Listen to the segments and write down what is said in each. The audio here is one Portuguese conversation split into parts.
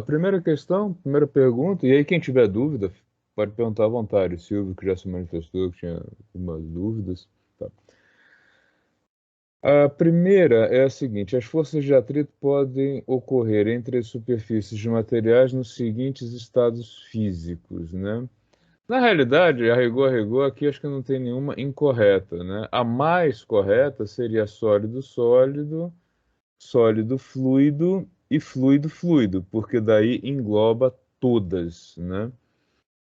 Primeira questão, primeira pergunta, e aí quem tiver dúvida, pode perguntar à vontade. O Silvio, que já se manifestou, que tinha algumas dúvidas. Tá. A primeira é a seguinte: as forças de atrito podem ocorrer entre as superfícies de materiais nos seguintes estados físicos, né? Na realidade, a rigor, aqui acho que não tem nenhuma incorreta, né? A mais correta seria sólido-sólido, sólido-fluido e fluido-fluido, porque daí engloba todas, né?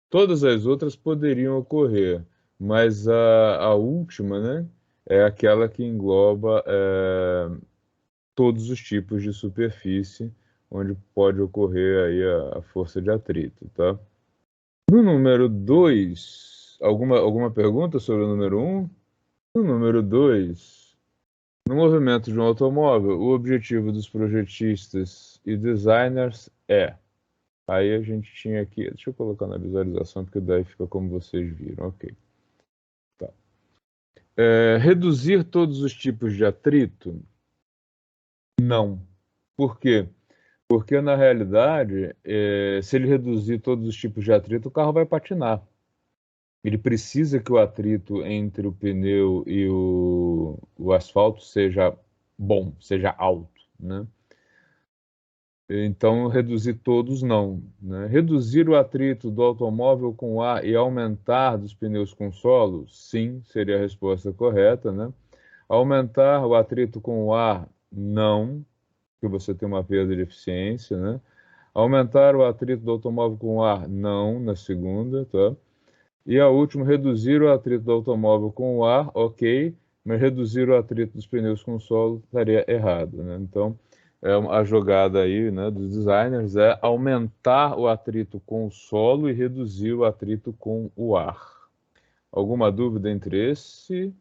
Todas as outras poderiam ocorrer, mas a última, né, é aquela que engloba todos os tipos de superfície onde pode ocorrer aí a força de atrito, tá? No número 2, alguma pergunta sobre o número 1? No número 2, no movimento de um automóvel, o objetivo dos projetistas e designers é. Aí a gente tinha aqui, deixa eu colocar na visualização, porque daí fica como vocês viram, ok. Tá. Reduzir todos os tipos de atrito? Não. Por quê? Porque na realidade, se ele reduzir todos os tipos de atrito, o carro vai patinar. Ele precisa que o atrito entre o pneu e o asfalto seja bom, seja alto, né? Então, reduzir todos não, né? Reduzir o atrito do automóvel com o ar e aumentar dos pneus com solo, sim, seria a resposta correta, né? Aumentar o atrito com o ar, não, porque você tem uma perda de eficiência, né? Aumentar o atrito do automóvel com o ar, não, na segunda, tá? E a última, reduzir o atrito do automóvel com o ar, ok, mas reduzir o atrito dos pneus com o solo estaria errado, né? Então, a jogada aí, né, dos designers é aumentar o atrito com o solo e reduzir o atrito com o ar. Alguma dúvida entre esse?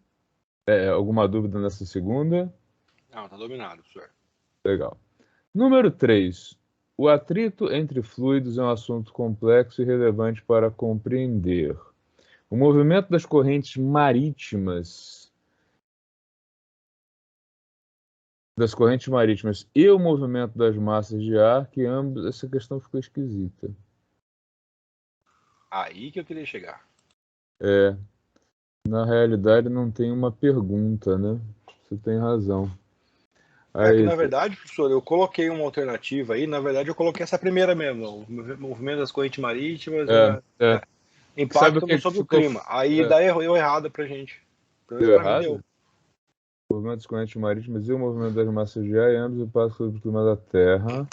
Alguma dúvida nessa segunda? Não, tá dominado, senhor. Legal. Número 3. O atrito entre fluidos é um assunto complexo e relevante para compreender. O movimento das correntes marítimas e o movimento das massas de ar, que ambos, essa questão ficou esquisita. Aí que eu queria chegar. Na realidade não tem uma pergunta, né? Você tem razão. É que, Aí, na verdade, professor, eu coloquei uma alternativa aí. Na verdade, eu coloquei essa primeira mesmo. O movimento das correntes marítimas, é, é. Sabe o impacto que sobre o ficou clima. Aí é, deu errado pra gente. Pelo menos deu pra mim deu. errado? O movimento das correntes marítimas e o movimento das massas de ar, e ambos impactam sobre o clima da Terra.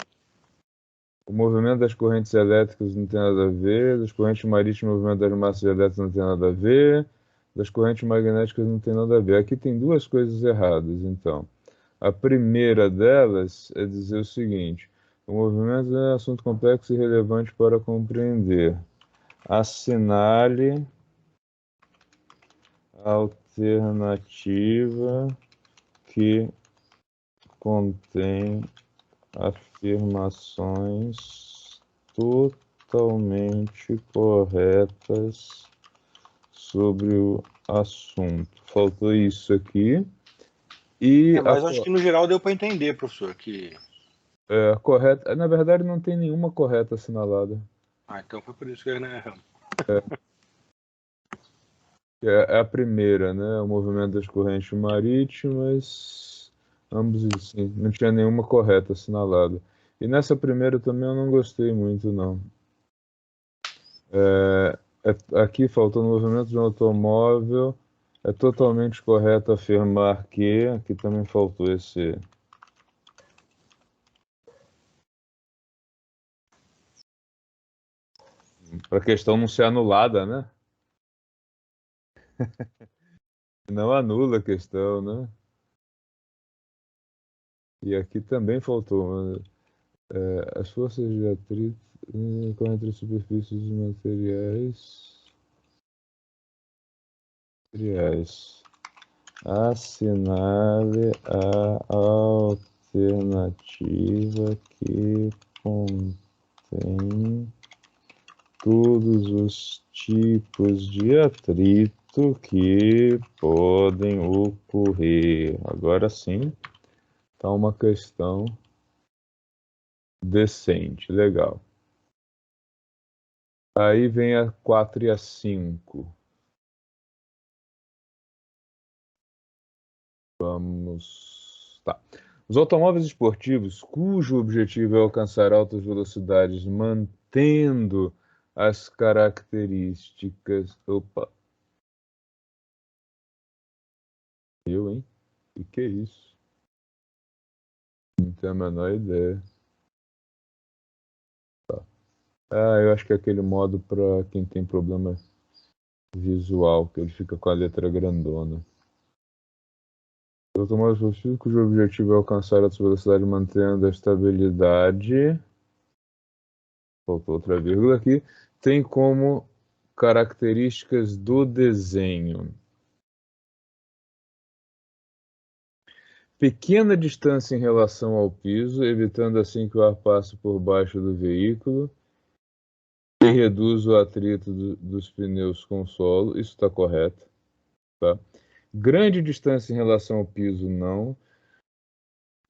O movimento das correntes elétricas não tem nada a ver, das correntes marítimas, o movimento das massas elétricas não tem nada a ver, das correntes magnéticas não tem nada a ver. Aqui tem duas coisas erradas, então. A primeira delas é dizer o seguinte: o movimento é um assunto complexo e relevante para compreender. Assinale a alternativa que contém afirmações totalmente corretas sobre o assunto. Faltou isso aqui. E Mas acho que no geral deu pra entender, professor, que... a correta, na verdade, não tem nenhuma correta assinalada. então foi por isso que nós erramos. É a primeira, né? O movimento das correntes marítimas, ambos, sim, não tinha nenhuma correta assinalada. E nessa primeira também eu não gostei muito, não. Aqui faltou no movimento de um automóvel. É totalmente correto afirmar que. Aqui também faltou esse. Para a questão não ser anulada, né? Não anula a questão, né? E aqui também faltou. As forças de atrito ocorrem entre as superfícies dos materiais. Assinale a alternativa que contém todos os tipos de atrito que podem ocorrer. Agora sim, está uma questão descende, legal. Aí vem a 4 e a 5. Vamos... Tá. Os automóveis esportivos, cujo objetivo é alcançar altas velocidades, mantendo as características... Opa! Hein? O que é isso? Não tenho a menor ideia. Tá. Ah, eu acho que é aquele modo para quem tem problema visual, que ele fica com a letra grandona. Os automóveis esportivos, cujo objetivo é alcançar alta velocidade, mantendo a estabilidade... Faltou outra vírgula aqui. Tem como características do desenho: pequena distância em relação ao piso, evitando assim que o ar passe por baixo do veículo e reduz o atrito dos pneus com o solo. Isso está correto. Tá? Grande distância em relação ao piso, não.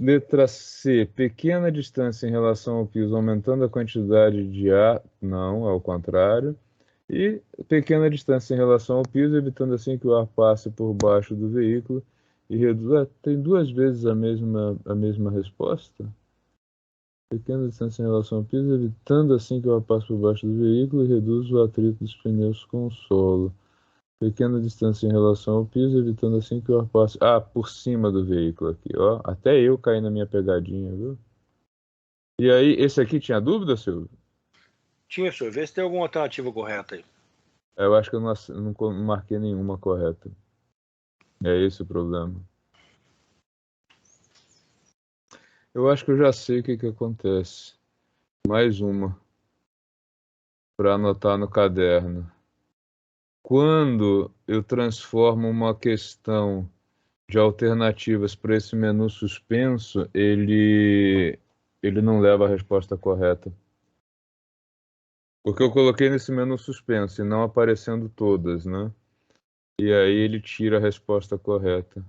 Letra C, pequena distância em relação ao piso, aumentando a quantidade de ar, não, ao contrário. E pequena distância em relação ao piso, evitando assim que o ar passe por baixo do veículo e reduz. Tem duas vezes a mesma resposta? Pequena distância em relação ao piso, evitando assim que o ar passe por baixo do veículo e reduz o atrito dos pneus com o solo. Pequena distância em relação ao piso, evitando assim que o ar passe... Ah, por cima do veículo aqui, ó. Até eu caí na minha pegadinha, viu? E aí, esse aqui tinha dúvida, Silvio? Tinha, senhor. Vê se tem alguma alternativa correta aí. Eu acho que eu não marquei nenhuma correta. É esse o problema. Eu acho que eu já sei o que acontece. Mais uma para anotar no caderno. Quando eu transformo uma questão de alternativas para esse menu suspenso, ele não leva a resposta correta. Porque eu coloquei nesse menu suspenso e não aparecendo todas, né? E aí ele tira a resposta correta.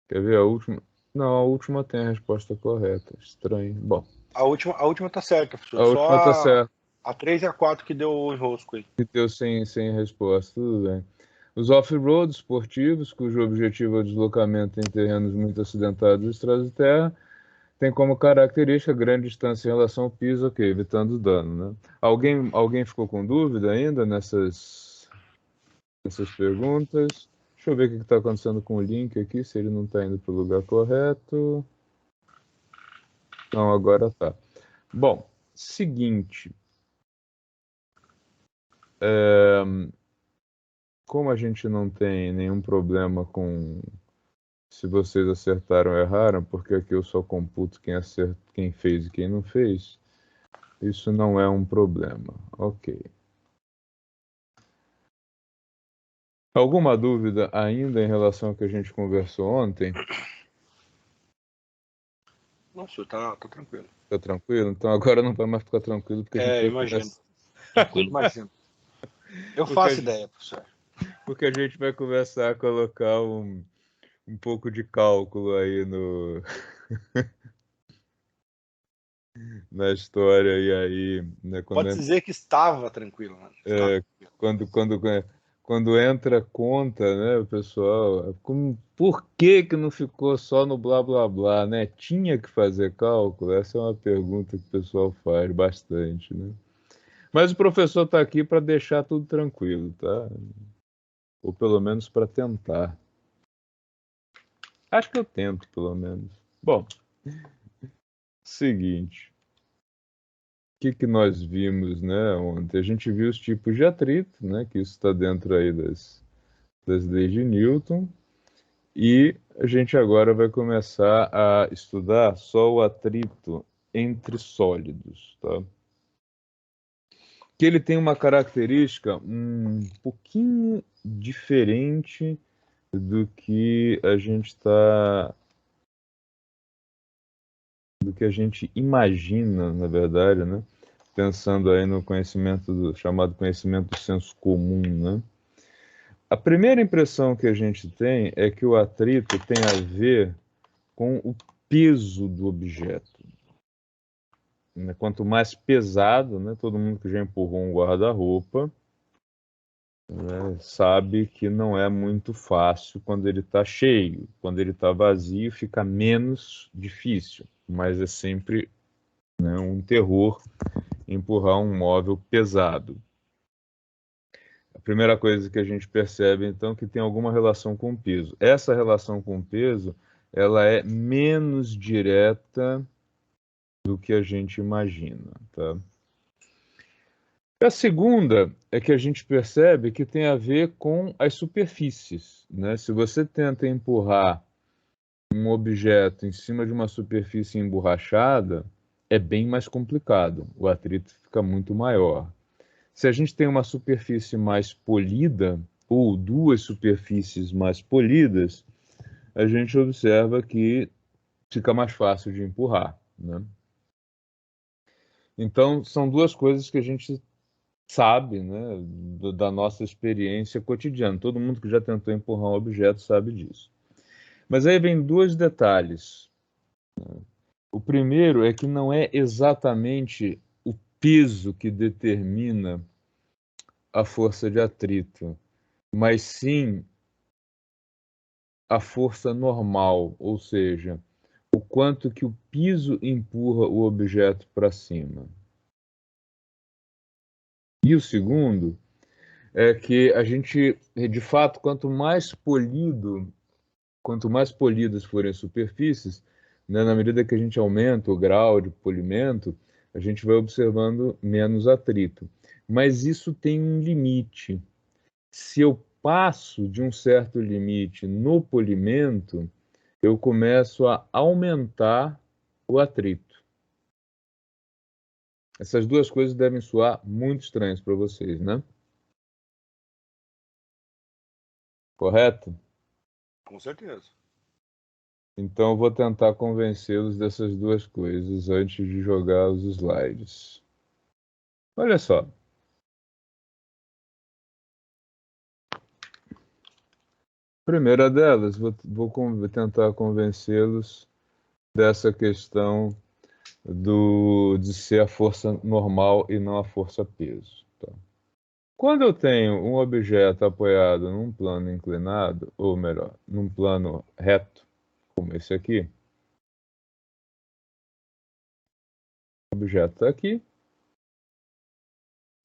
Quer ver a última? Não, a última tem a resposta correta. Estranho. Bom. A última tá certa, professor. A última tá certa. A 3 e a 4 que deu o enrosco aí. Que deu sem resposta, tudo bem. Os off-road esportivos, cujo objetivo é o deslocamento em terrenos muito acidentados de estradas de terra, tem como característica grande distância em relação ao piso, ok, evitando dano, né? Alguém ficou com dúvida ainda nessas perguntas? Deixa eu ver o que está acontecendo com o link aqui, se ele não está indo para o lugar correto. Não, agora tá. Bom, seguinte. Como a gente não tem nenhum problema com se vocês acertaram ou erraram, porque aqui eu só computo quem fez e quem não fez, isso não é um problema. Ok. Alguma dúvida ainda em relação ao que a gente conversou ontem? Não, senhor, tá tranquilo. Tá tranquilo? Então agora não vai mais ficar tranquilo, porque a gente vai imagino. Tranquilo. Imagino. Eu faço ideia, professor. Porque a gente vai começar a colocar um pouco de cálculo aí na história, e aí... Né, Pode dizer que estava tranquilo, né? Quando entra conta, né, o pessoal, por que não ficou só no blá blá blá, né? Tinha que fazer cálculo? Essa é uma pergunta que o pessoal faz bastante, né? Mas o professor está aqui para deixar tudo tranquilo, tá? Ou pelo menos para tentar. Acho que eu tento, pelo menos. Bom, seguinte. O que nós vimos, né, ontem? A gente viu os tipos de atrito, né, que isso está dentro aí das leis de Newton, e a gente agora vai começar a estudar só o atrito entre sólidos, tá? Que ele tem uma característica um pouquinho diferente do que a gente imagina, na verdade, né? Pensando aí no conhecimento chamado conhecimento do senso comum, né? A primeira impressão que a gente tem é que o atrito tem a ver com o peso do objeto. Né? Quanto mais pesado, né? Todo mundo que já empurrou um guarda-roupa, né, sabe que não é muito fácil quando ele está cheio. Quando ele está vazio, fica menos difícil, mas é sempre, né, um terror empurrar um móvel pesado. A primeira coisa que a gente percebe, então, é que tem alguma relação com o peso. Essa relação com o peso, ela é menos direta do que a gente imagina, tá? A segunda é que a gente percebe que tem a ver com as superfícies, né? Se você tenta empurrar um objeto em cima de uma superfície emborrachada, é bem mais complicado, o atrito fica muito maior. Se a gente tem uma superfície mais polida, ou duas superfícies mais polidas, a gente observa que fica mais fácil de empurrar, né? Então, são duas coisas que a gente sabe, né, da nossa experiência cotidiana. Todo mundo que já tentou empurrar um objeto sabe disso. Mas aí vem dois detalhes. O primeiro é que não é exatamente o peso que determina a força de atrito, mas sim a força normal, ou seja, o quanto que o piso empurra o objeto para cima. E o segundo é que a gente, de fato, quanto mais polidas forem as superfícies, né, na medida que a gente aumenta o grau de polimento, a gente vai observando menos atrito. Mas isso tem um limite. Se eu passo de um certo limite no polimento, eu começo a aumentar o atrito. Essas duas coisas devem soar muito estranhas para vocês, né? Correto? Com certeza. Então eu vou tentar convencê-los dessas duas coisas antes de jogar os slides. Olha só. Primeira delas, vou tentar convencê-los dessa questão de ser a força normal e não a força peso. Tá? Quando eu tenho um objeto apoiado num plano inclinado, ou melhor, num plano reto, como esse aqui, o objeto está aqui,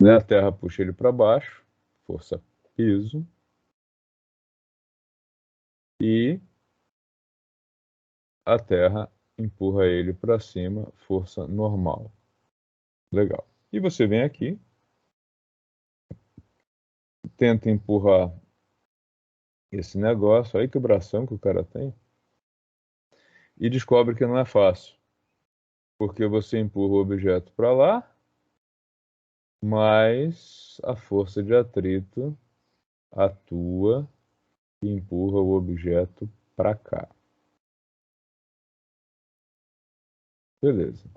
né? A Terra puxa ele para baixo, força peso, e a Terra empurra ele para cima, força normal. Legal. E você vem aqui, tenta empurrar esse negócio, olha que bração que o cara tem, e descobre que não é fácil, porque você empurra o objeto para lá, mas a força de atrito atua e empurra o objeto para cá. Beleza.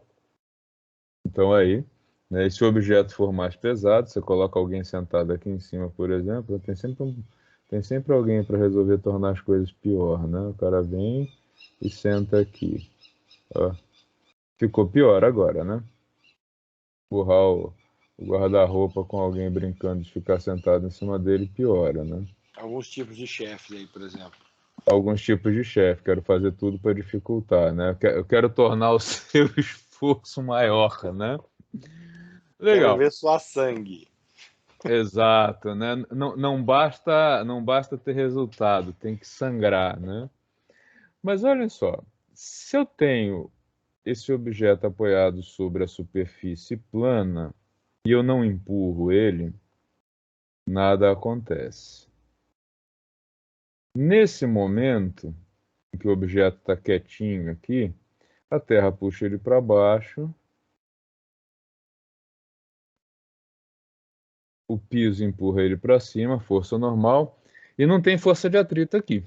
Então aí, né, se o objeto for mais pesado, você coloca alguém sentado aqui em cima, por exemplo, tem sempre alguém para resolver tornar as coisas pior, né? O cara vem e senta aqui. Ó. Ficou pior agora, né? Empurrar o guarda-roupa com alguém brincando de ficar sentado em cima dele piora, né? Alguns tipos de chefes aí, por exemplo. Alguns tipos de chefe, quero fazer tudo para dificultar, né? Eu quero tornar o seu esforço maior, né? Quero Legal. ver sua sangue. Exato, né? Não basta ter resultado, tem que sangrar, né? Mas olha só, se eu tenho esse objeto apoiado sobre a superfície plana e eu não empurro ele, nada acontece. Nesse momento em que o objeto está quietinho aqui, a Terra puxa ele para baixo, o piso empurra ele para cima, força normal, e não tem força de atrito aqui.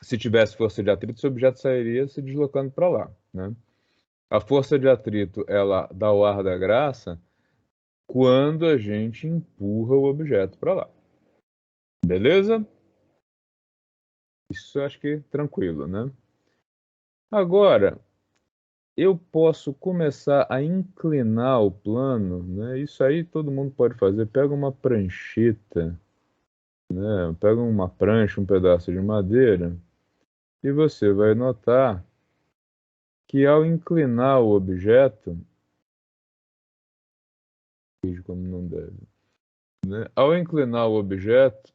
Se tivesse força de atrito, esse objeto sairia se deslocando para lá, né? A força de atrito, ela dá o ar da graça quando a gente empurra o objeto para lá. Beleza? Isso eu acho que tranquilo, né? Agora, eu posso começar a inclinar o plano, né? Isso aí todo mundo pode fazer. Pega uma prancheta, né? Pega uma prancha, um pedaço de madeira, e você vai notar que ao inclinar o objeto, veja como não deve, né? Ao inclinar o objeto,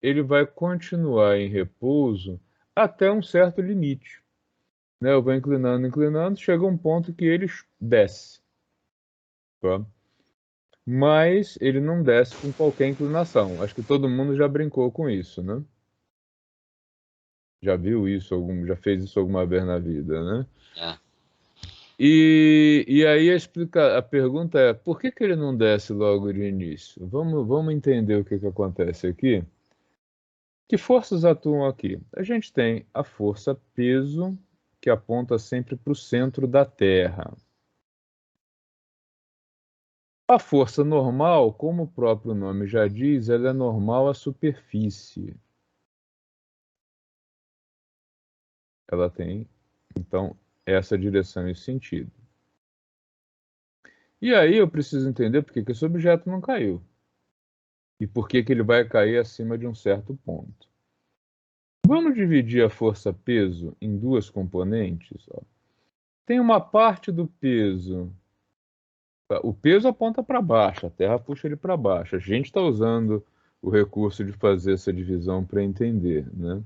ele vai continuar em repouso até um certo limite, né? Eu vou inclinando, inclinando, chega um ponto que ele desce, tá? Mas ele não desce com qualquer inclinação. Acho que todo mundo já brincou com isso, né? Já viu isso, já fez isso alguma vez na vida, né? É. E aí a pergunta é, por que que ele não desce logo de início? Vamos entender o que que acontece aqui. Que forças atuam aqui? A gente tem a força peso, que aponta sempre para o centro da Terra. A força normal, como o próprio nome já diz, ela é normal à superfície. Ela tem, então, essa direção e sentido. E aí eu preciso entender por que que esse objeto não caiu. E por que que ele vai cair acima de um certo ponto. Vamos dividir a força-peso em duas componentes. Ó. Tem uma parte do peso. O peso aponta para baixo, a Terra puxa ele para baixo. A gente está usando o recurso de fazer essa divisão para entender, né?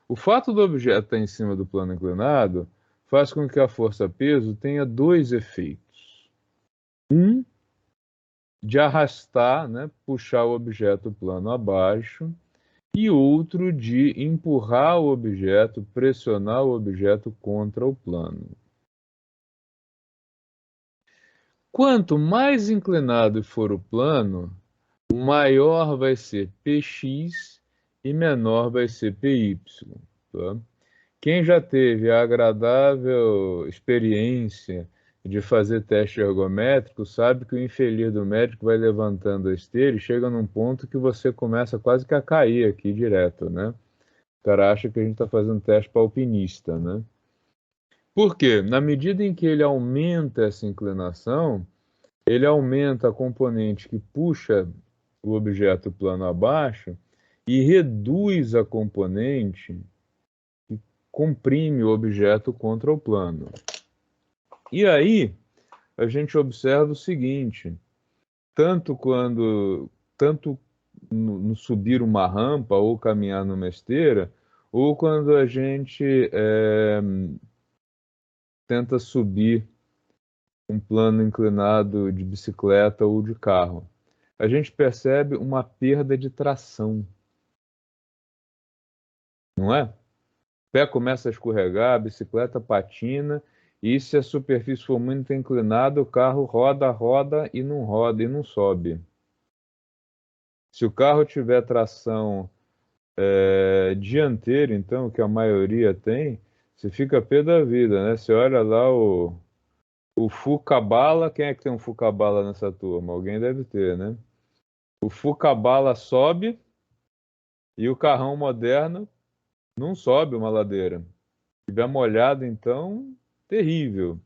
O fato do objeto estar em cima do plano inclinado faz com que a força-peso tenha dois efeitos. Um, de arrastar, né, puxar o objeto plano abaixo, e outro de empurrar o objeto, pressionar o objeto contra o plano. Quanto mais inclinado for o plano, maior vai ser Px e menor vai ser Py. Tá? Quem já teve a agradável experiência de fazer teste ergométrico sabe que o infeliz do médico vai levantando a esteira e chega num ponto que você começa quase que a cair aqui direto, né? O cara acha que a gente está fazendo teste para alpinista, né? Por quê? Na medida em que ele aumenta essa inclinação, ele aumenta a componente que puxa o objeto plano abaixo e reduz a componente que comprime o objeto contra o plano. E aí a gente observa o seguinte: tanto no subir uma rampa ou caminhar numa esteira, ou quando a gente tenta subir um plano inclinado de bicicleta ou de carro, a gente percebe uma perda de tração, não é? O pé começa a escorregar, a bicicleta patina, e se a superfície for muito inclinada, o carro roda, roda e não sobe. Se o carro tiver tração dianteira, então, que a maioria tem, você fica pé da vida, né? Você olha lá o Fucabala, quem é que tem um Fucabala nessa turma? Alguém deve ter, né? O Fucabala sobe e o carrão moderno não sobe uma ladeira. Se tiver molhado, então, terrível.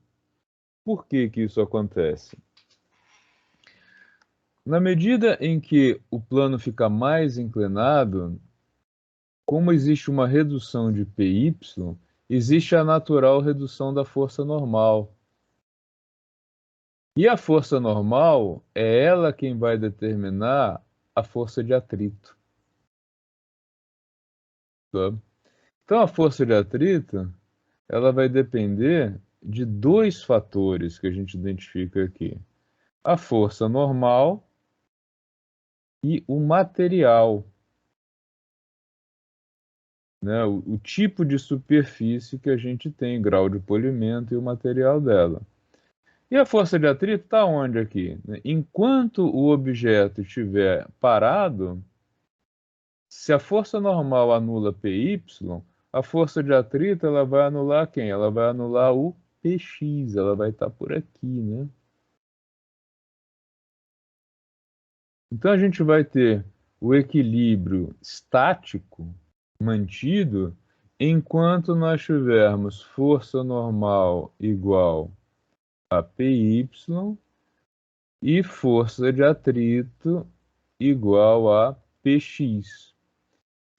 Por que que isso acontece? Na medida em que o plano fica mais inclinado, como existe uma redução de PY, existe a natural redução da força normal. E a força normal é ela quem vai determinar a força de atrito. Tá? Então, a força de atrito, ela vai depender de dois fatores que a gente identifica aqui: a força normal e o material, né? O tipo de superfície que a gente tem, grau de polimento e o material dela. E a força de atrito está onde aqui? Enquanto o objeto estiver parado, se a força normal anula Py, a força de atrito ela vai anular quem? Ela vai anular o Px, ela vai estar por aqui, né? Então a gente vai ter o equilíbrio estático mantido enquanto nós tivermos força normal igual a PY e força de atrito igual a PX.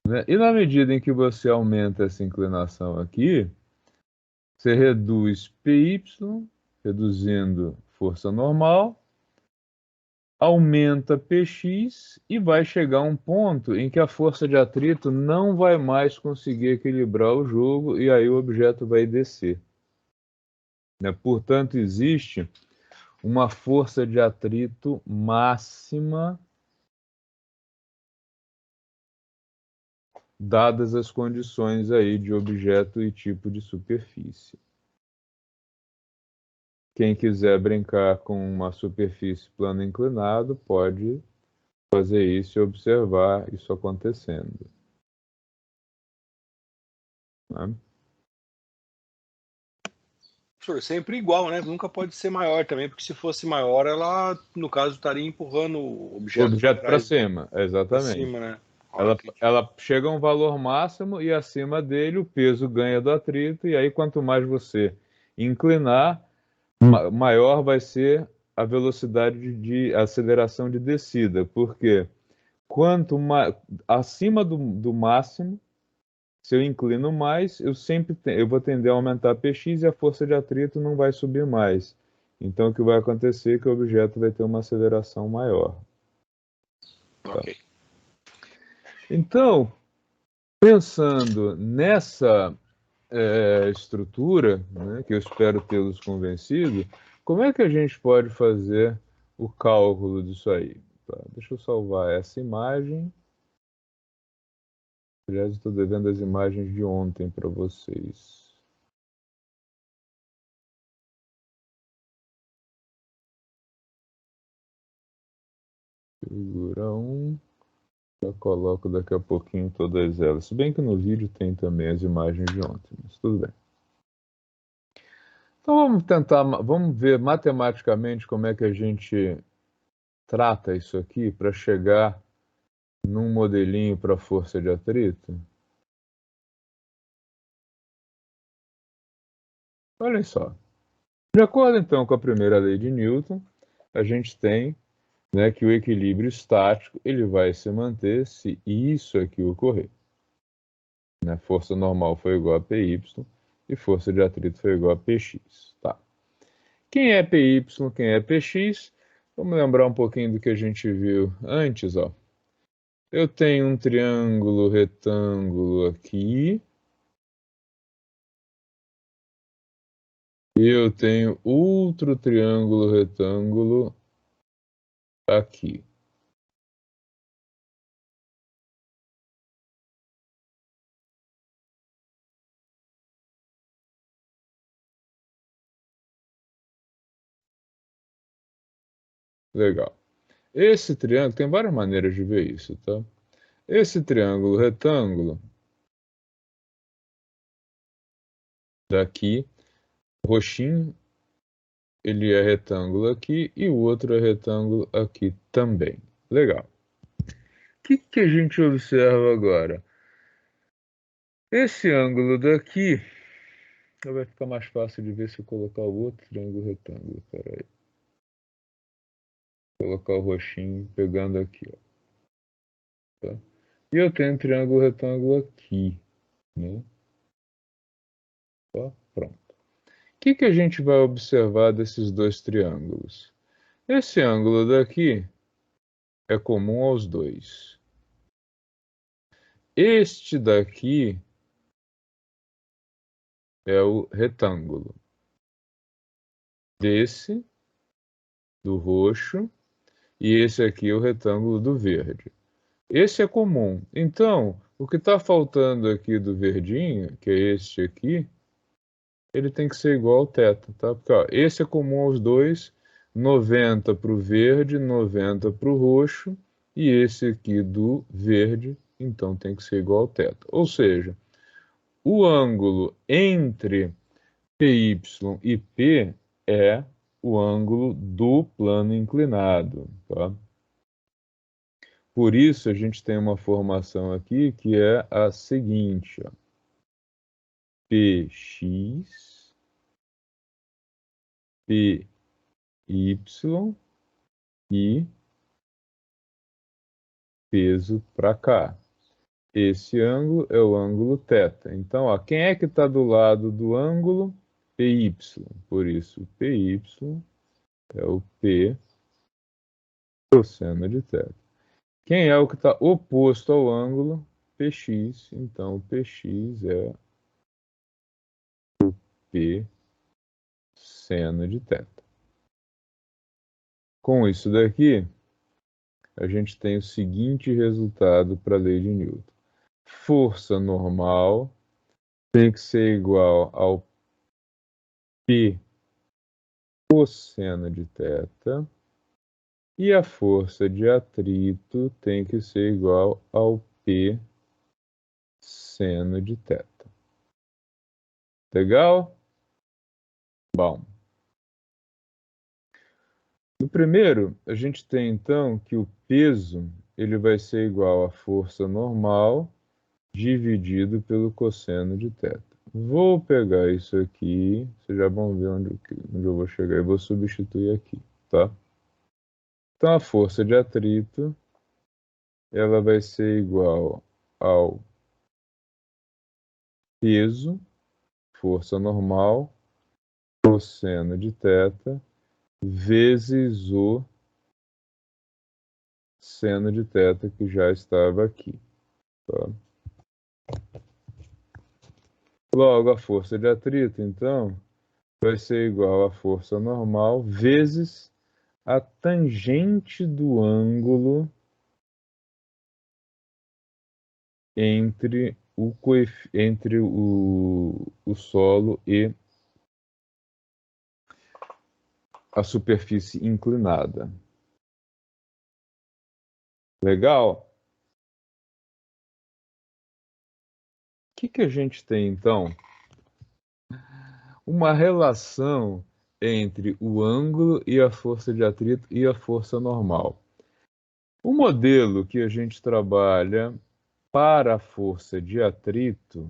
Né? E na medida em que você aumenta essa inclinação aqui, você reduz PY, reduzindo força normal, aumenta Px e vai chegar a um ponto em que a força de atrito não vai mais conseguir equilibrar o jogo e aí o objeto vai descer. Né? Portanto, existe uma força de atrito máxima dadas as condições aí de objeto e tipo de superfície. Quem quiser brincar com uma superfície plano inclinado pode fazer isso e observar isso acontecendo. Né? Professor, sempre igual, né? Nunca pode ser maior também, porque se fosse maior, ela, no caso, estaria empurrando o O objeto para objeto para trás, cima, para exatamente. cima, né? Ela chega a um valor máximo e acima dele o peso ganha do atrito, e aí quanto mais você inclinar, maior vai ser a velocidade de aceleração de descida, porque acima do máximo, se eu inclino mais, eu vou tender a aumentar Px e a força de atrito não vai subir mais. Então o que vai acontecer é que o objeto vai ter uma aceleração maior. Ok. Então, pensando nessa estrutura, né, que eu espero tê-los convencido, como é que a gente pode fazer o cálculo disso aí? Tá, deixa eu salvar essa imagem. Aliás, estou devendo as imagens de ontem para vocês. Figura 1. Eu coloco daqui a pouquinho todas elas. Se bem que no vídeo tem também as imagens de ontem, mas tudo bem. Então vamos ver matematicamente como é que a gente trata isso aqui para chegar num modelinho para força de atrito. Olhem só. De acordo então com a primeira lei de Newton, a gente tem, né, que o equilíbrio estático ele vai se manter se isso aqui ocorrer. Né? Força normal foi igual a Py e força de atrito foi igual a Px. Tá. Quem é Py, quem é Px? Vamos lembrar um pouquinho do que a gente viu antes. Ó. Eu tenho um triângulo retângulo aqui. E eu tenho outro triângulo retângulo aqui. Legal. Esse triângulo, tem várias maneiras de ver isso, tá? Esse triângulo retângulo daqui, roxinho, ele é retângulo aqui e o outro é retângulo aqui também. Legal. O que a gente observa agora? Esse ângulo daqui, vai ficar mais fácil de ver se eu colocar o outro triângulo retângulo. Peraí. Vou colocar o roxinho pegando aqui, ó. Tá? E eu tenho um triângulo retângulo aqui, né? Ó, pronto. O que a gente vai observar desses dois triângulos? Esse ângulo daqui é comum aos dois. Este daqui é o retângulo. Desse, do roxo, e esse aqui é o retângulo do verde. Esse é comum. Então, o que está faltando aqui do verdinho, que é este aqui, ele tem que ser igual ao θ, tá? Porque ó, esse é comum aos dois, 90 para o verde, 90 para o roxo, e esse aqui do verde, então tem que ser igual ao θ. Ou seja, o ângulo entre PY e P é o ângulo do plano inclinado, tá? Por isso a gente tem uma formação aqui que é a seguinte, ó. PX, PY e peso para cá. Esse ângulo é o ângulo θ. Então, ó, quem é que está do lado do ângulo? PY. Por isso, PY é o P cosseno de θ. Quem é o que está oposto ao ângulo? PX. Então, o PX é P seno de θ. Com isso daqui, a gente tem o seguinte resultado para a lei de Newton. Força normal tem que ser igual ao P cosseno de θ e a força de atrito tem que ser igual ao P seno de θ. Legal? Bom. No primeiro, a gente tem então que o peso ele vai ser igual à força normal dividido pelo cosseno de θ. Vou pegar isso aqui, vocês já vão ver onde eu vou chegar e vou substituir aqui, tá? Então, a força de atrito, ela vai ser igual ao peso, força normal, cosseno de θ, vezes o seno de θ que já estava aqui, tá? Logo, a força de atrito, então, vai ser igual à força normal vezes a tangente do ângulo entre o solo e a superfície inclinada. Legal? O que a gente tem, então? Uma relação entre o ângulo e a força de atrito e a força normal. O modelo que a gente trabalha para a força de atrito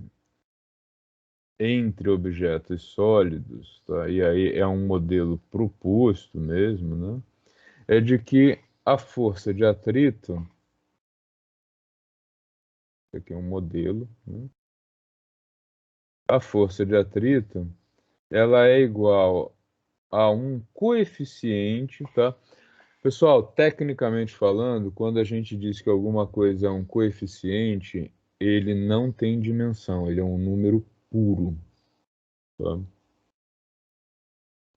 entre objetos sólidos, tá? E aí é um modelo proposto mesmo, né? É de que a força de atrito, aqui é um modelo, né? A força de atrito, ela é igual a um coeficiente, tá? Pessoal, tecnicamente falando, quando a gente diz que alguma coisa é um coeficiente, ele não tem dimensão, ele é um número puro, tá?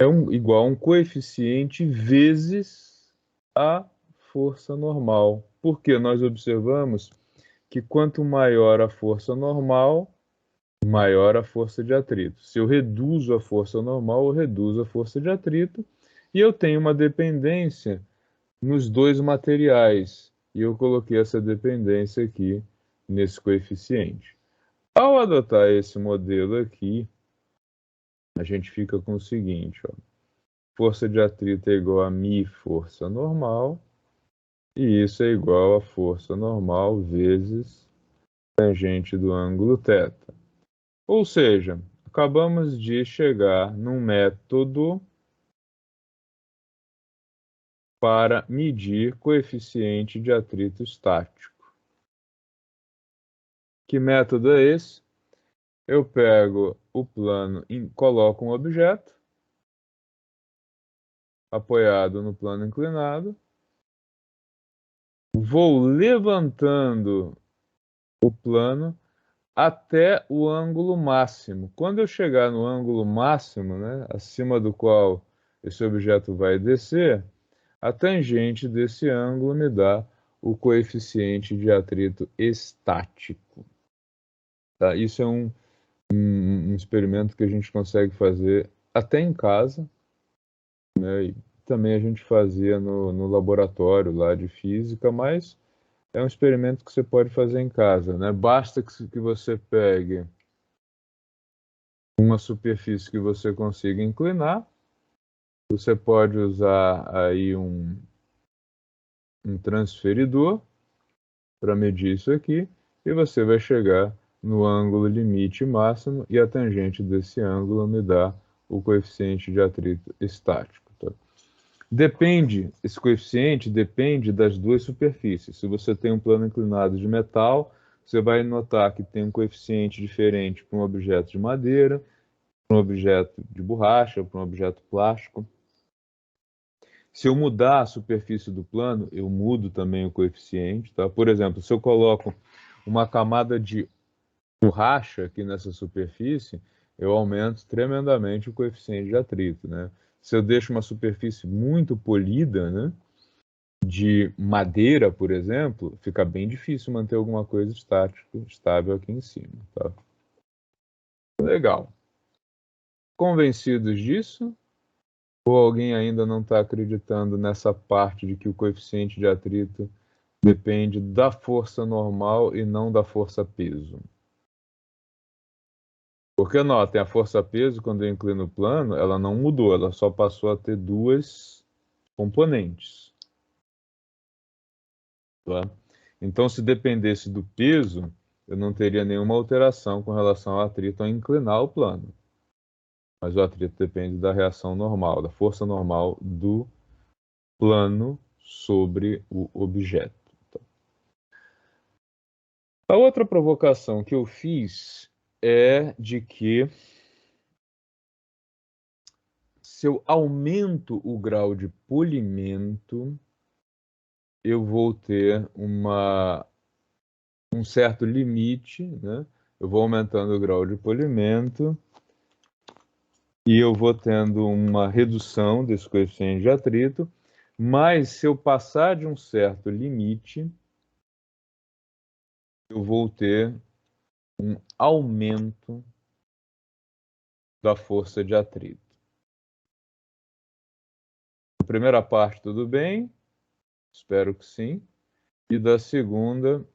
É igual a um coeficiente vezes a força normal. Porque nós observamos que quanto maior a força normal, maior a força de atrito. Se eu reduzo a força normal, eu reduzo a força de atrito, e eu tenho uma dependência nos dois materiais. E eu coloquei essa dependência aqui nesse coeficiente. Ao adotar esse modelo aqui, a gente fica com o seguinte, ó. Força de atrito é igual a μ força normal, e isso é igual a força normal vezes tangente do ângulo θ. Ou seja, acabamos de chegar num método para medir coeficiente de atrito estático. Que método é esse? Eu pego o plano e coloco um objeto apoiado no plano inclinado, vou levantando o plano até o ângulo máximo. Quando eu chegar no ângulo máximo, né, acima do qual esse objeto vai descer, a tangente desse ângulo me dá o coeficiente de atrito estático. Tá? Isso é um experimento que a gente consegue fazer até em casa, né? E também a gente fazia no laboratório lá de física, mas é um experimento que você pode fazer em casa, né? Basta que você pegue uma superfície que você consiga inclinar. Você pode usar aí um transferidor para medir isso aqui, e você vai chegar no ângulo limite máximo, e a tangente desse ângulo me dá o coeficiente de atrito estático. Tá? Esse coeficiente depende das duas superfícies. Se você tem um plano inclinado de metal, você vai notar que tem um coeficiente diferente para um objeto de madeira, para um objeto de borracha, para um objeto plástico. Se eu mudar a superfície do plano, eu mudo também o coeficiente. Tá? Por exemplo, se eu coloco uma camada de borracha aqui nessa superfície, eu aumento tremendamente o coeficiente de atrito, né? Se eu deixo uma superfície muito polida, né, de madeira, por exemplo, fica bem difícil manter alguma coisa estável aqui em cima, tá? Legal. Convencidos disso? Ou alguém ainda não está acreditando nessa parte de que o coeficiente de atrito depende da força normal e não da força peso? Porque notem, a força-peso, quando eu inclino o plano, ela não mudou, ela só passou a ter duas componentes. Tá? Então, se dependesse do peso, eu não teria nenhuma alteração com relação ao atrito ao inclinar o plano. Mas o atrito depende da reação normal, da força normal do plano sobre o objeto. Tá? A outra provocação que eu fiz é de que se eu aumento o grau de polimento, eu vou ter um certo limite, né? Eu vou aumentando o grau de polimento e eu vou tendo uma redução desse coeficiente de atrito, mas se eu passar de um certo limite, eu vou ter um aumento da força de atrito. A primeira parte, tudo bem? Espero que sim. E da segunda,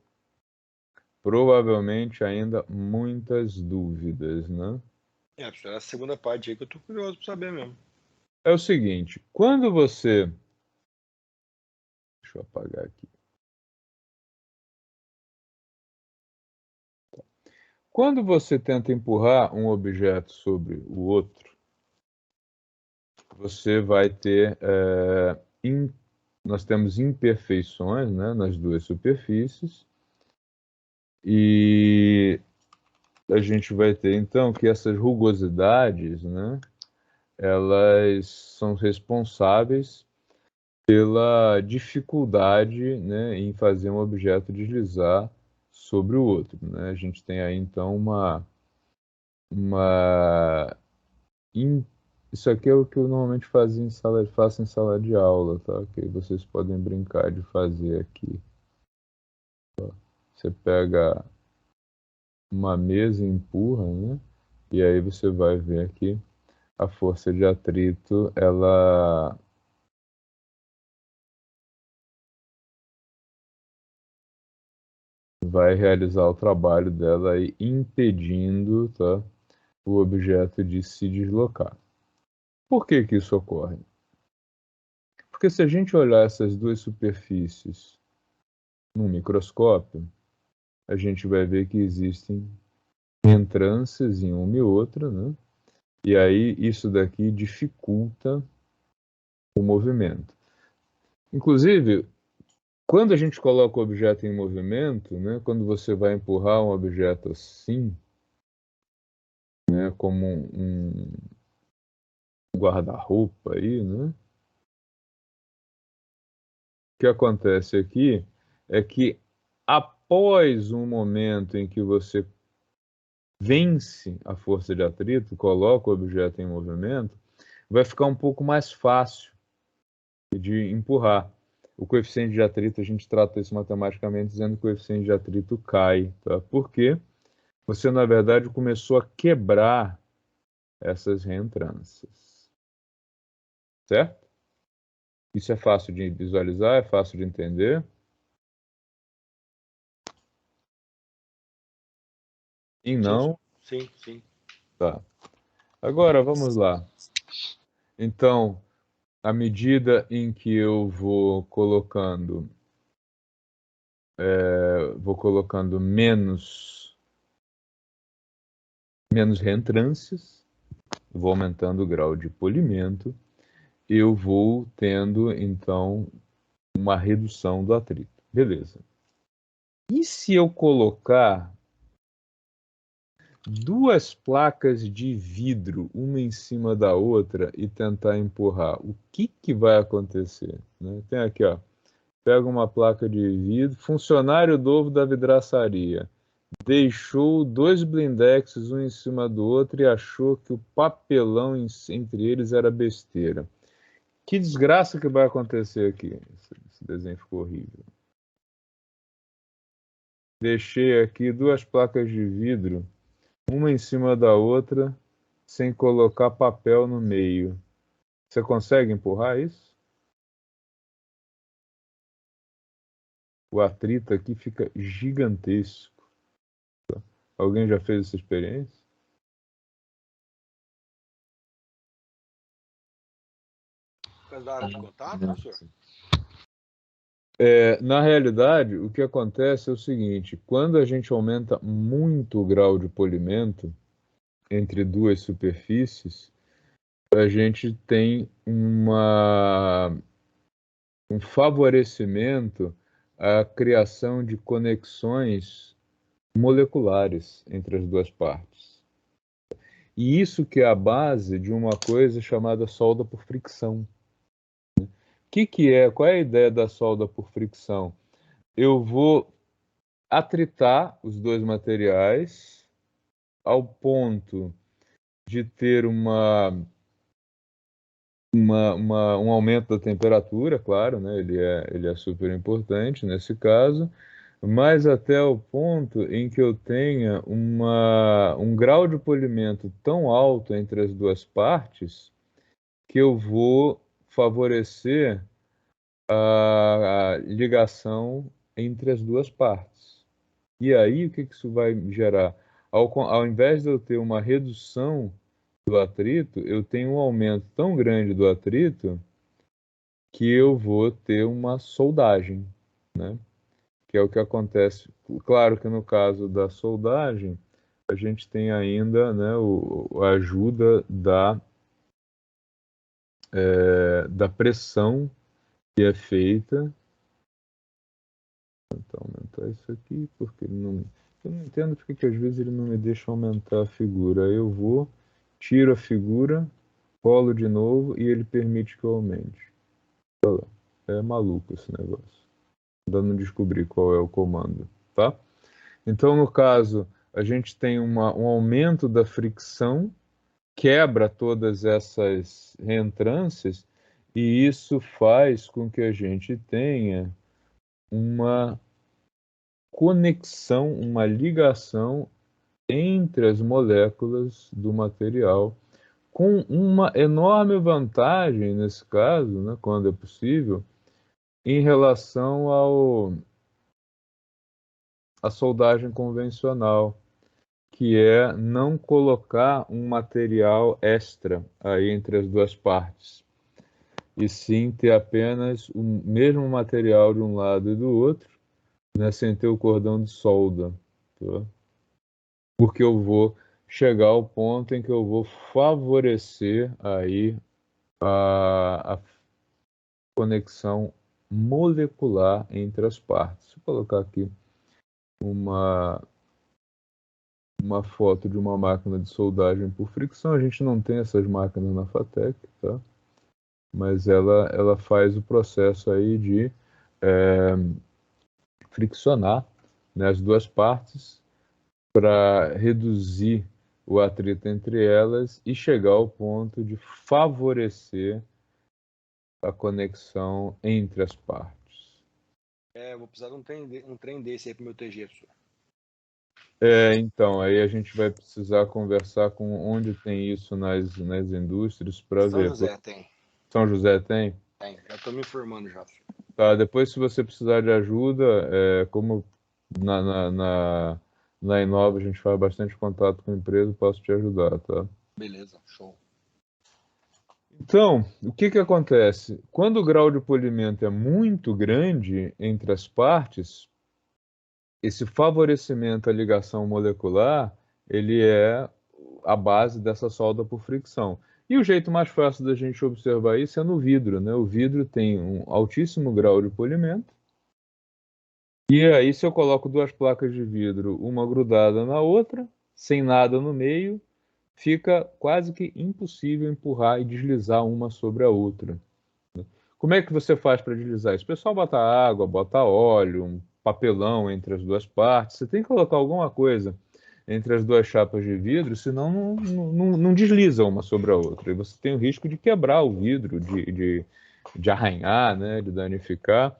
provavelmente ainda muitas dúvidas, né? A segunda parte aí que eu tô curioso para saber mesmo. É o seguinte, quando você... Deixa eu apagar aqui. Quando você tenta empurrar um objeto sobre o outro, você vai ter... nós temos imperfeições, né, nas duas superfícies, e a gente vai ter, então, que essas rugosidades, né, elas são responsáveis pela dificuldade, né, em fazer um objeto deslizar sobre o outro, né? A gente tem aí, então, uma isso aqui é o que eu normalmente faço em sala de aula, tá? Que vocês podem brincar de fazer aqui. Você pega uma mesa e empurra, né? E aí você vai ver aqui a força de atrito, ela vai realizar o trabalho dela aí impedindo, tá, o objeto de se deslocar. Por que que isso ocorre? Porque se a gente olhar essas duas superfícies num microscópio, a gente vai ver que existem entrâncias em uma e outra, né? E aí isso daqui dificulta o movimento. Inclusive, quando a gente coloca o objeto em movimento, né, quando você vai empurrar um objeto assim, né, como um guarda-roupa aí, né? O que acontece aqui é que após um momento em que você vence a força de atrito, coloca o objeto em movimento, vai ficar um pouco mais fácil de empurrar. O coeficiente de atrito, a gente trata isso matematicamente dizendo que o coeficiente de atrito cai, tá? Porque você, na verdade, começou a quebrar essas reentrâncias. Certo? Isso é fácil de visualizar, é fácil de entender. E não? Sim, sim. Tá. Agora, vamos lá. Então, à medida em que eu vou colocando menos menos reentrâncias, vou aumentando o grau de polimento, eu vou tendo, então, uma redução do atrito. Beleza. E se eu colocar duas placas de vidro, uma em cima da outra, e tentar empurrar? O que vai acontecer? Né? Tem aqui, ó. Pega uma placa de vidro, funcionário novo da vidraçaria. Deixou dois blindexes um em cima do outro e achou que o papelão entre eles era besteira. Que desgraça que vai acontecer aqui? Esse desenho ficou horrível. Deixei aqui duas placas de vidro, uma em cima da outra, sem colocar papel no meio. Você consegue empurrar isso? O atrito aqui fica gigantesco. Alguém já fez essa experiência? Por causa da área de contato, professor? Na realidade, o que acontece é o seguinte: quando a gente aumenta muito o grau de polimento entre duas superfícies, a gente tem um favorecimento à criação de conexões moleculares entre as duas partes. E isso que é a base de uma coisa chamada solda por fricção. Qual é a ideia da solda por fricção? Eu vou atritar os dois materiais ao ponto de ter um aumento da temperatura, claro, né? Ele é super importante nesse caso, mas até o ponto em que eu tenha um grau de polimento tão alto entre as duas partes que eu vou favorecer a ligação entre as duas partes. E aí, o que isso vai gerar? Ao invés de eu ter uma redução do atrito, eu tenho um aumento tão grande do atrito que eu vou ter uma soldagem, né? Que é o que acontece. Claro que no caso da soldagem, a gente tem ainda, né, a ajuda da pressão que é feita. Vou aumentar isso aqui, porque eu não entendo porque que às vezes ele não me deixa aumentar a figura. Aí eu vou, tiro a figura, rolo de novo e ele permite que eu aumente. Olha lá. É maluco esse negócio. Ainda não descobri qual é o comando, tá? Então, no caso, a gente tem um aumento da fricção, quebra todas essas reentrâncias, e isso faz com que a gente tenha uma conexão, uma ligação entre as moléculas do material, com uma enorme vantagem, nesse caso, né, quando é possível, em relação à soldagem convencional, que é não colocar um material extra aí entre as duas partes, e sim ter apenas o mesmo material de um lado e do outro, né, sem ter o cordão de solda, tá? Porque eu vou chegar ao ponto em que eu vou favorecer aí a conexão molecular entre as partes. Deixa eu colocar aqui uma foto de uma máquina de soldagem por fricção. A gente não tem essas máquinas na FATEC, tá? Mas ela faz o processo aí de friccionar, né, as duas partes para reduzir o atrito entre elas e chegar ao ponto de favorecer a conexão entre as partes. Vou precisar de um trem desse aí pro meu TG, professor. Então, aí a gente vai precisar conversar com onde tem isso nas indústrias para ver. São José tem. São José tem? Tem, já estou me informando já. Tá, depois se você precisar de ajuda, como na Inova a gente faz bastante contato com a empresa, posso te ajudar, tá? Beleza, show. Então, o que acontece? Quando o grau de polimento é muito grande entre as partes, esse favorecimento à ligação molecular, ele é a base dessa solda por fricção. E o jeito mais fácil da gente observar isso é no vidro, né? O vidro tem um altíssimo grau de polimento. E aí, se eu coloco duas placas de vidro, uma grudada na outra, sem nada no meio, fica quase que impossível empurrar e deslizar uma sobre a outra. Como é que você faz para deslizar isso? O pessoal bota água, bota óleo, um papelão entre as duas partes. Você tem que colocar alguma coisa entre as duas chapas de vidro, senão não desliza uma sobre a outra. E você tem o risco de quebrar o vidro, de arranhar, né, de danificar,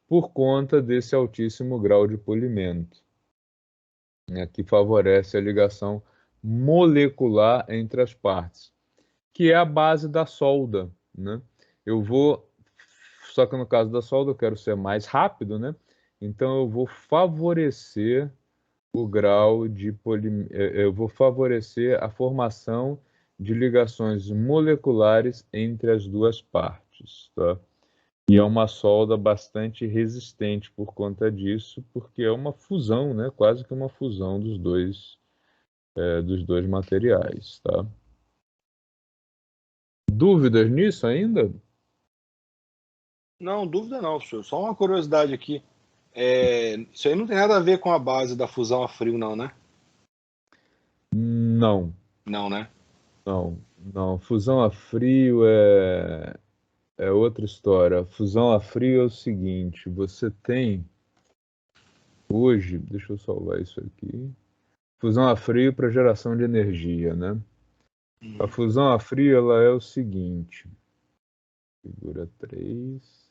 por conta desse altíssimo grau de polimento, né, que favorece a ligação molecular entre as partes, que é a base da solda, né? Só que no caso da solda eu quero ser mais rápido, né? Então eu vou favorecer o grau de eu vou favorecer a formação de ligações moleculares entre as duas partes, tá? E é uma solda bastante resistente por conta disso, porque é uma fusão, né? Quase que uma fusão dos dois materiais, tá? Dúvidas nisso ainda? Não, dúvida não, professor. Só uma curiosidade aqui. Isso aí não tem nada a ver com a base da fusão a frio, não, né? Não, Não, né? não. Fusão a frio é outra história. Fusão a frio é o seguinte: você tem hoje, deixa eu salvar isso aqui. Fusão a frio para geração de energia, né? A fusão a frio ela é o seguinte: figura 3.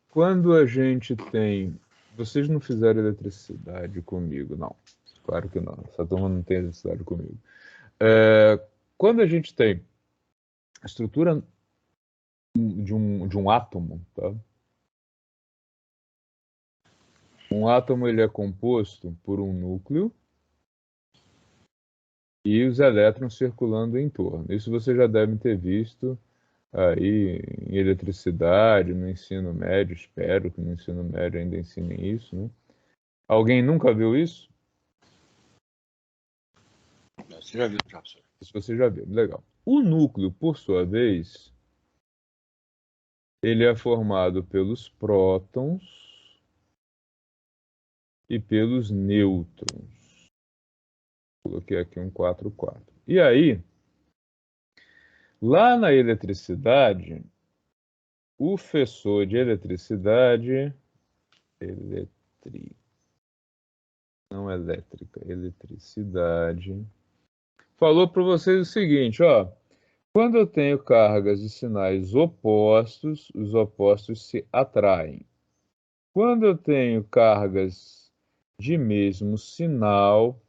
Quando a gente tem. Vocês não fizeram eletricidade comigo, não. Claro que não. Essa turma não tem eletricidade comigo. Quando a gente tem a estrutura de um átomo, tá? Um átomo ele é composto por um núcleo e os elétrons circulando em torno. Isso você já deve ter visto aí em eletricidade, no ensino médio, espero que no ensino médio ainda ensinem isso, né? Alguém nunca viu isso? Você já viu, já, professor? Isso você já viu, legal. O núcleo, por sua vez, ele é formado pelos prótons e pelos nêutrons. Coloquei aqui um 4,4. E aí, lá na eletricidade, o professor de eletricidade, não elétrica, eletricidade, falou para vocês o seguinte, ó, quando eu tenho cargas e sinais opostos, os opostos se atraem. Quando eu tenho cargas de mesmo sinal,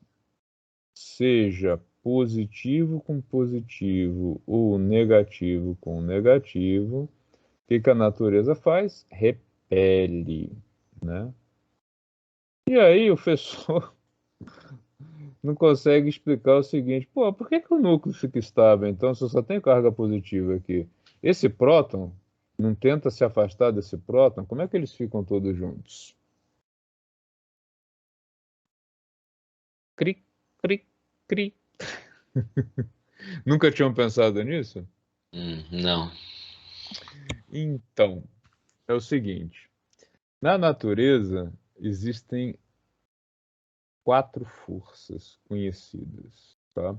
seja positivo com positivo ou negativo com negativo, o que a natureza faz? Repele, né? E aí o professor não consegue explicar o seguinte, pô, por que que o núcleo fica estável então se eu só tenho carga positiva aqui? Esse próton não tenta se afastar desse próton, como é que eles ficam todos juntos? Cri, cri, cri. Nunca tinham pensado nisso? Não. Então, é o seguinte, na natureza existem 4 forças conhecidas, tá?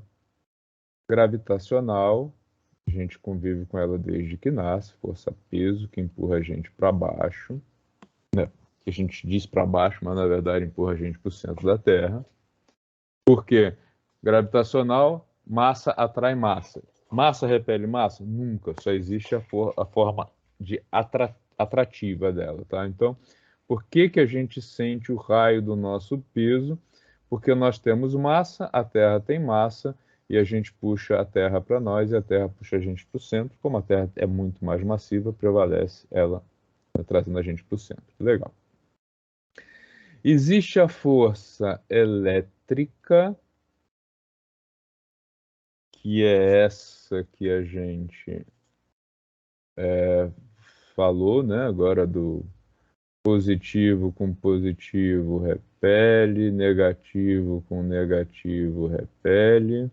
Gravitacional, a gente convive com ela desde que nasce, força peso que empurra a gente para baixo, né? Que a gente diz para baixo, mas na verdade empurra a gente para o centro da Terra. Por quê? Gravitacional, massa atrai massa. Massa repele massa? Nunca, só existe a forma de atrativa dela, tá? Então, por que que a gente sente o raio do nosso peso? Porque nós temos massa, a Terra tem massa, e a gente puxa a Terra para nós e a Terra puxa a gente para o centro. Como a Terra é muito mais massiva, prevalece ela trazendo a gente para o centro. Legal. Existe a força elétrica, que é essa que a gente falou, né, agora Positivo com positivo repele, negativo com negativo repele,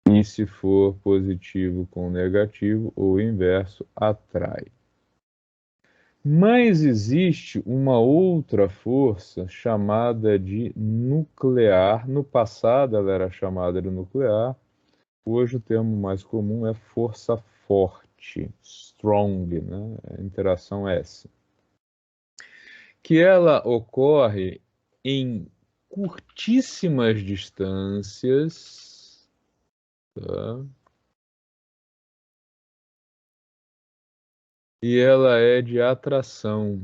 e se for positivo com negativo, ou o inverso, atrai. Mas existe uma outra força chamada de nuclear. No passado ela era chamada de nuclear, hoje o termo mais comum é força forte, strong, né? A interação S. Que ela ocorre em curtíssimas distâncias, tá? E ela é de atração.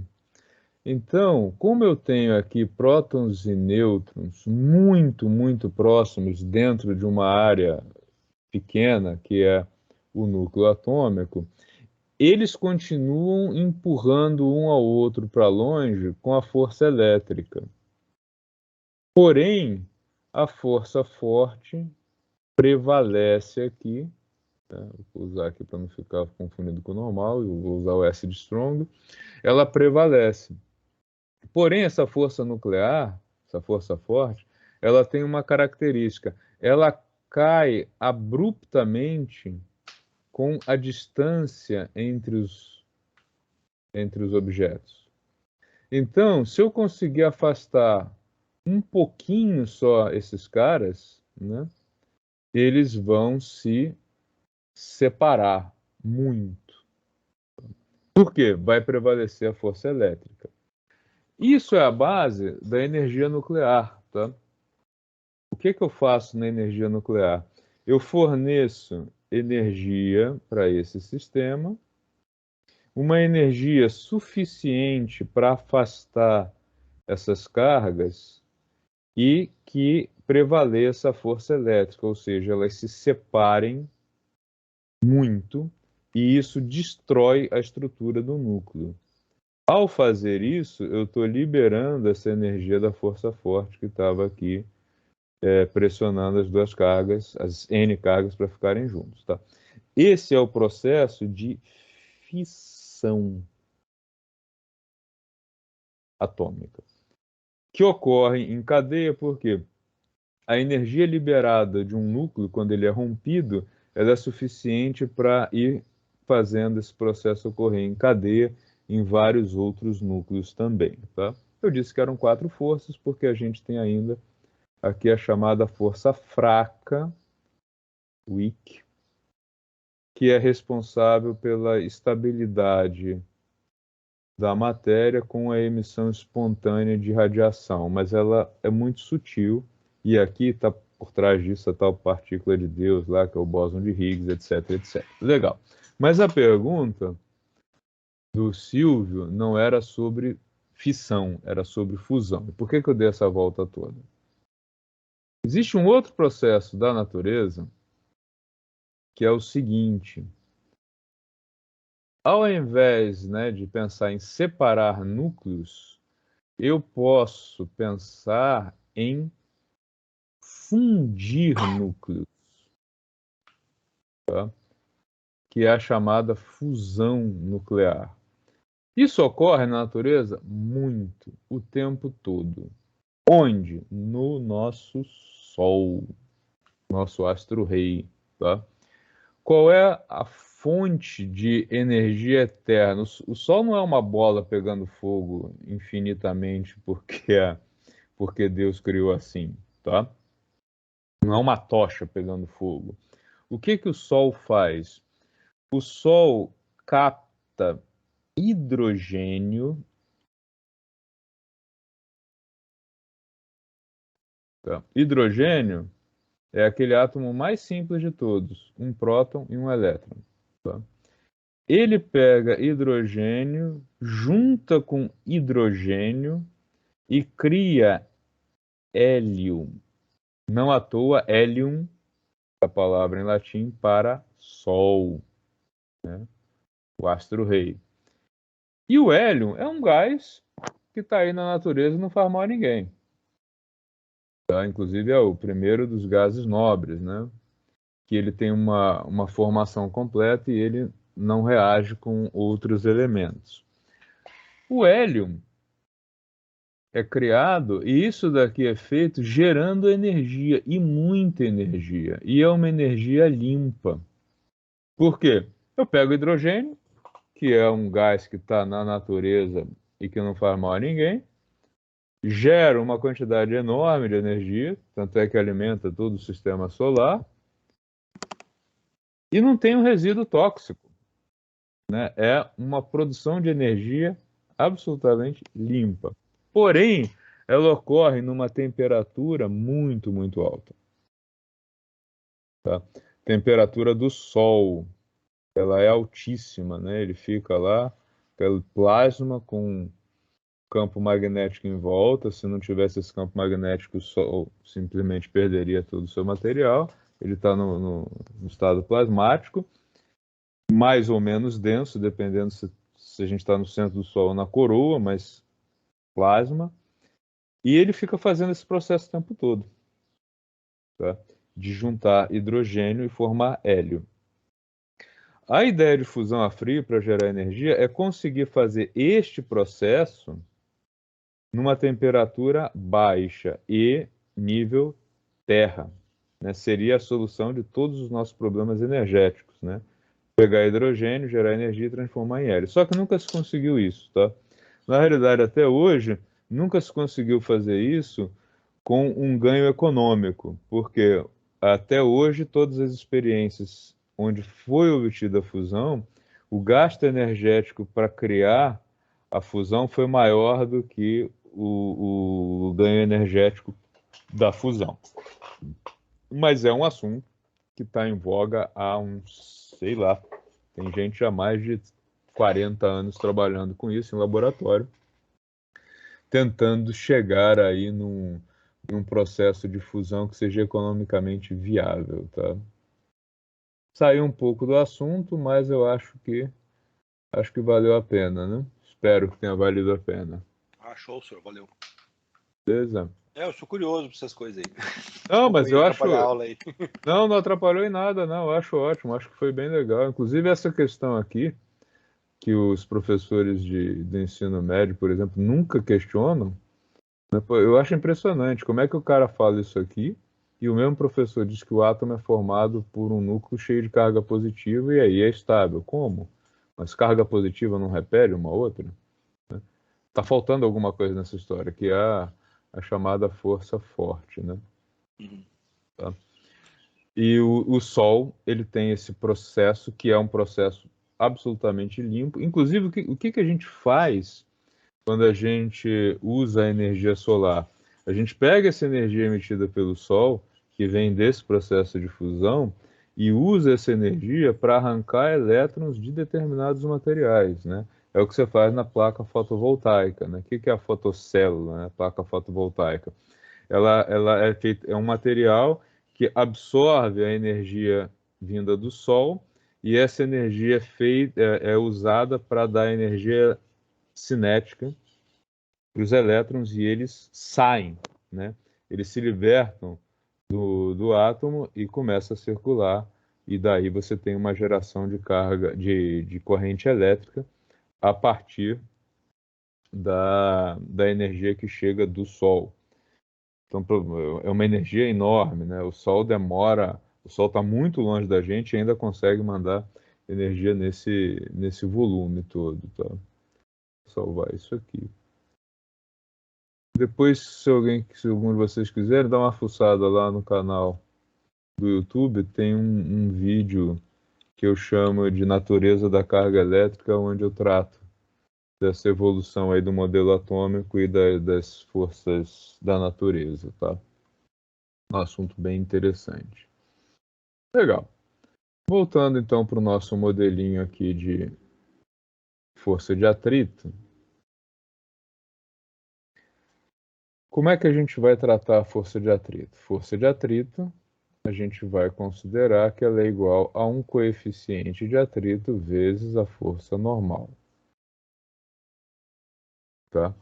Então, como eu tenho aqui prótons e nêutrons muito próximos dentro de uma área pequena, que é o núcleo atômico, eles continuam empurrando um ao outro para longe com a força elétrica. Porém, a força forte prevalece aqui, né? Vou usar aqui para não ficar confundido com o normal, eu vou usar o S de strong, ela prevalece. Porém, essa força nuclear, essa força forte, ela tem uma característica, ela cai abruptamente com a distância entre os objetos. Então, se eu conseguir afastar um pouquinho só esses caras, né, eles vão se separar muito. Por quê? Vai prevalecer a força elétrica. Isso é a base da energia nuclear, tá? O que eu faço na energia nuclear? Eu forneço energia para esse sistema, uma energia suficiente para afastar essas cargas e que prevaleça a força elétrica, ou seja, elas se separem muito e isso destrói a estrutura do núcleo. Ao fazer isso, eu estou liberando essa energia da força forte que estava aqui pressionando as duas cargas, as N cargas, para ficarem juntos. Tá? Esse é o processo de fissão atômica, que ocorre em cadeia porque a energia liberada de um núcleo, quando ele é rompido, ela é suficiente para ir fazendo esse processo ocorrer em cadeia em vários outros núcleos também. Tá? Eu disse que eram 4 forças, porque a gente tem ainda aqui a chamada força fraca, weak, que é responsável pela estabilidade da matéria com a emissão espontânea de radiação, mas ela é muito sutil e aqui está por trás disso a tal partícula de Deus lá, que é o bóson de Higgs, etc, etc. Legal. Mas a pergunta do Silvio não era sobre fissão, era sobre fusão. E por que eu dei essa volta toda? Existe um outro processo da natureza que é o seguinte: ao invés, né, de pensar em separar núcleos, eu posso pensar em fundir núcleos, tá? Que é a chamada fusão nuclear. Isso ocorre na natureza muito, o tempo todo. Onde? No nosso Sol, nosso astro-rei, tá? Qual é a fonte de energia eterna? O Sol não é uma bola pegando fogo infinitamente porque Deus criou assim, tá? Não é uma tocha pegando fogo. O que o Sol faz? O Sol capta hidrogênio, tá? Hidrogênio é aquele átomo mais simples de todos, um próton e um elétron, tá? Ele pega hidrogênio, junta com hidrogênio e cria hélio. Não à toa, hélium, a palavra em latim para Sol, né? O astro-rei. E o hélio é um gás que está aí na natureza e não faz mal a ninguém. Tá? Inclusive é o primeiro dos gases nobres, né? Que ele tem uma formação completa e ele não reage com outros elementos. O hélio é criado, e isso daqui é feito gerando energia, e muita energia. E é uma energia limpa. Por quê? Eu pego hidrogênio, que é um gás que está na natureza e que não faz mal a ninguém, gero uma quantidade enorme de energia, tanto é que alimenta todo o sistema solar, e não tem um resíduo tóxico, né? É uma produção de energia absolutamente limpa. Porém, ela ocorre numa temperatura muito, muito alta. Tá? Temperatura do Sol, ela é altíssima, né? Ele fica lá, pelo plasma com campo magnético em volta. Se não tivesse esse campo magnético, o Sol simplesmente perderia todo o seu material. Ele está no estado plasmático, mais ou menos denso, dependendo se a gente está no centro do Sol ou na coroa, mas plasma. E ele fica fazendo esse processo o tempo todo, tá? De juntar hidrogênio e formar hélio. A ideia de fusão a frio para gerar energia é conseguir fazer este processo numa temperatura baixa e nível terra, né? Seria a solução de todos os nossos problemas energéticos, né? Pegar hidrogênio, gerar energia e transformar em hélio. Só que nunca se conseguiu isso, tá? Na realidade, até hoje, nunca se conseguiu fazer isso com um ganho econômico, porque até hoje todas as experiências onde foi obtida a fusão, o gasto energético para criar a fusão foi maior do que o ganho energético da fusão. Mas é um assunto que está em voga há uns, sei lá, tem gente há mais de 40 anos trabalhando com isso em laboratório, tentando chegar aí num processo de fusão que seja economicamente viável, tá? Saiu um pouco do assunto, mas eu acho que valeu a pena, né? Espero que tenha valido a pena. Ah, show, senhor. Valeu. Beleza? Eu sou curioso pra essas coisas aí. Não, Desculpa mas aí eu acho. atrapalhar a aula aí. Não, não atrapalhou em nada, não. Eu acho ótimo, acho que foi bem legal. Inclusive, essa questão aqui, que os professores do ensino médio, por exemplo, nunca questionam, né? Pô, eu acho impressionante como é que o cara fala isso aqui e o mesmo professor diz que o átomo é formado por um núcleo cheio de carga positiva e aí é estável. Como? Mas carga positiva não repele uma outra? Tá faltando alguma coisa nessa história, que é a chamada força forte, né? Uhum. Tá? E o Sol, ele tem esse processo que é um processo absolutamente limpo. Inclusive, o que a gente faz quando a gente usa a energia solar? A gente pega essa energia emitida pelo Sol, que vem desse processo de fusão, e usa essa energia para arrancar elétrons de determinados materiais, né? É o que você faz na placa fotovoltaica, né? O que é a fotocélula, né? A placa fotovoltaica. Ela é feita, é um material que absorve a energia vinda do Sol e essa energia é usada para dar energia cinética para os elétrons e eles saem, né? Eles se libertam do átomo e começam a circular e daí você tem uma geração de carga de corrente elétrica a partir da energia que chega do Sol. Então, é uma energia enorme, né? O Sol está muito longe da gente e ainda consegue mandar energia nesse volume todo, tá? Vou salvar isso aqui. Depois, se algum de vocês quiserem, dá uma fuçada lá no canal do YouTube, tem um vídeo que eu chamo de Natureza da Carga Elétrica, onde eu trato dessa evolução aí do modelo atômico e das forças da natureza, tá? Um assunto bem interessante. Legal. Voltando então para o nosso modelinho aqui de força de atrito, como é que a gente vai tratar a força de atrito? Força de atrito, a gente vai considerar que ela é igual a um coeficiente de atrito vezes a força normal. Tá?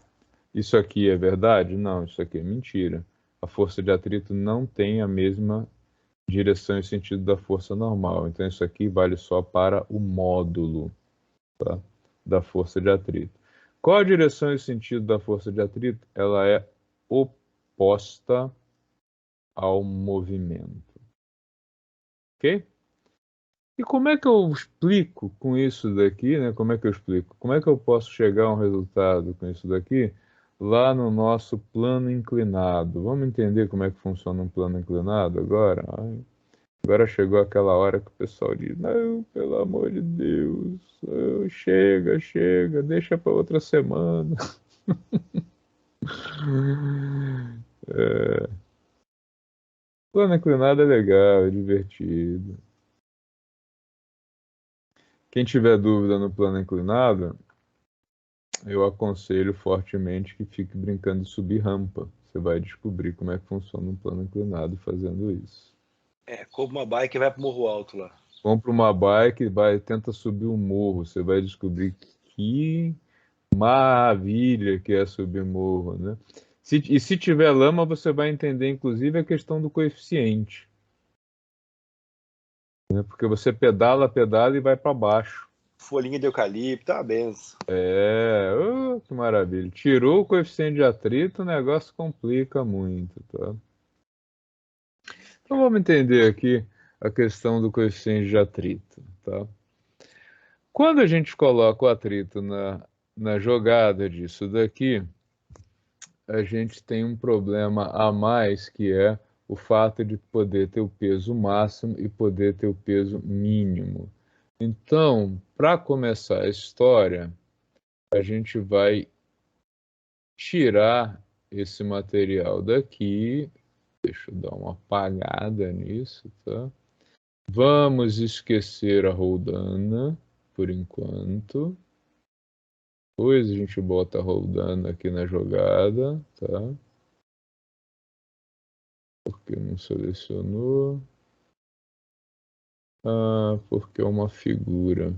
Isso aqui é verdade? Não, isso aqui é mentira. A força de atrito não tem a mesma direção e sentido da força normal. Então, isso aqui vale só para o módulo, tá? Da força de atrito. Qual a direção e o sentido da força de atrito? Ela é oposta ao movimento. Ok? E como é que eu explico com isso daqui, né? Como é que eu explico? Como é que eu posso chegar a um resultado com isso daqui lá no nosso plano inclinado? Vamos entender como é que funciona um plano inclinado agora? Ai, agora chegou aquela hora que o pessoal diz: não, pelo amor de Deus, chega, chega, deixa para outra semana. É, plano inclinado é legal, é divertido. Quem tiver dúvida no plano inclinado, eu aconselho fortemente que fique brincando de subir rampa. Você vai descobrir como é que funciona um plano inclinado fazendo isso. Compra uma bike e vai pro Morro Alto lá. Compra uma bike, tenta subir um morro. Você vai descobrir que maravilha que é subir morro, né? E se tiver lama, você vai entender, inclusive, a questão do coeficiente, né? Porque você pedala, pedala e vai para baixo. Folhinha de eucalipto, tá uma benção. Que maravilha. Tirou o coeficiente de atrito, o negócio complica muito, tá? Então vamos entender aqui a questão do coeficiente de atrito, tá? Quando a gente coloca o atrito na jogada disso daqui, a gente tem um problema a mais, que é o fato de poder ter o peso máximo e poder ter o peso mínimo. Então, para começar a história, a gente vai tirar esse material daqui. Deixa eu dar uma apagada nisso, tá? Vamos esquecer a roldana por enquanto. Depois a gente bota a roldana aqui na jogada, tá? Porque não selecionou. Ah, porque é uma figura.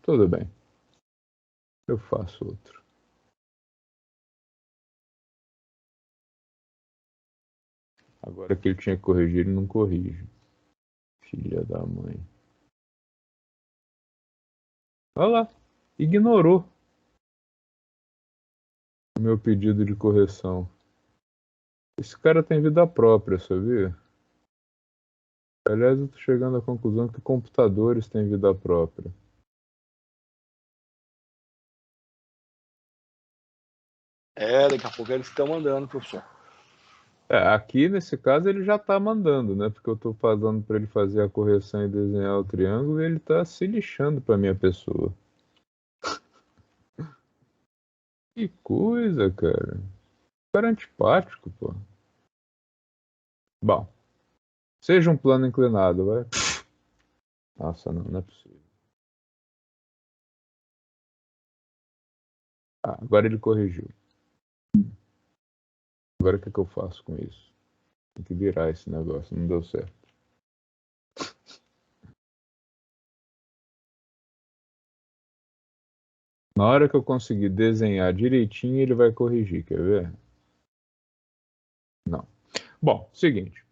Tudo bem. Eu faço outro. Agora que ele tinha que corrigir, ele não corrige. Filha da mãe. Olha lá. Ignorou o meu pedido de correção. Esse cara tem vida própria, sabia? Aliás, eu tô chegando à conclusão que computadores têm vida própria. Daqui a pouco eles estão mandando, professor. Aqui nesse caso ele já está mandando, né? Porque eu estou falando para ele fazer a correção e desenhar o triângulo e ele está se lixando para minha pessoa. Que coisa, cara. Cara antipático, pô. Bom, seja um plano inclinado, vai. Nossa, não é possível. Agora ele corrigiu. Agora o que eu faço com isso? Tem que virar esse negócio, não deu certo. Na hora que eu conseguir desenhar direitinho, ele vai corrigir, quer ver? Não. Bom, seguinte.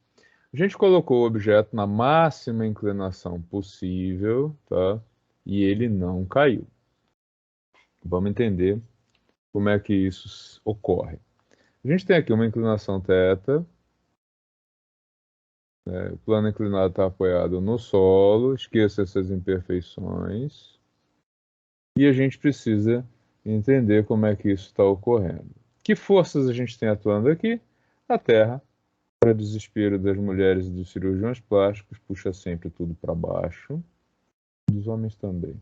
A gente colocou o objeto na máxima inclinação possível, tá? E ele não caiu. Vamos entender como é que isso ocorre. A gente tem aqui uma inclinação θ, né? O plano inclinado está apoiado no solo, esqueça essas imperfeições. E a gente precisa entender como é que isso está ocorrendo. Que forças a gente tem atuando aqui? A Terra, para desespero das mulheres e dos cirurgiões plásticos, puxa sempre tudo para baixo. Dos homens também.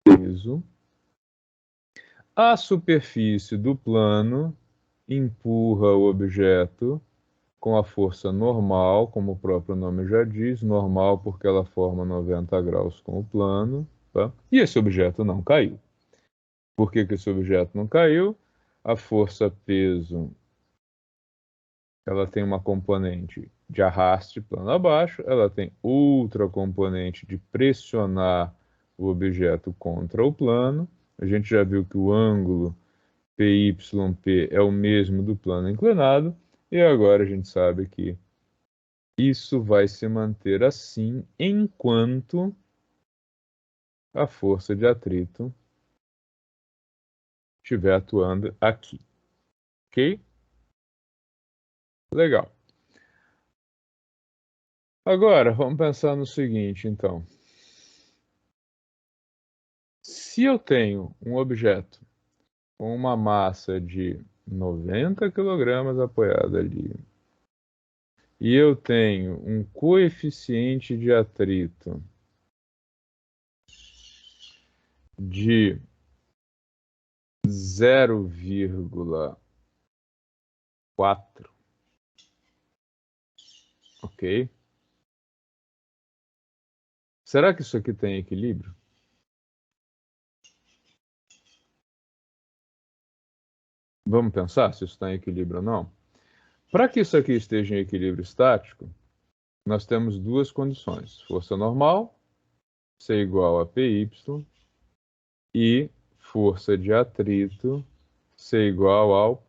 Peso. A superfície do plano empurra o objeto com a força normal, como o próprio nome já diz, normal porque ela forma 90 graus com o plano, tá? E esse objeto não caiu. Por que esse objeto não caiu? A força-peso, ela tem uma componente de arraste plano abaixo, ela tem outra componente de pressionar o objeto contra o plano. A gente já viu que o ângulo PYP é o mesmo do plano inclinado, e agora a gente sabe que isso vai se manter assim enquanto a força de atrito estiver atuando aqui. Ok? Legal. Agora, vamos pensar no seguinte, então. Se eu tenho um objeto com uma massa de 90 kg apoiado ali, e eu tenho um coeficiente de atrito de 0,4, ok? Será que isso aqui tem equilíbrio? Vamos pensar se isso está em equilíbrio ou não? Para que isso aqui esteja em equilíbrio estático, nós temos duas condições. Força normal, C igual a PY, e força de atrito, C igual ao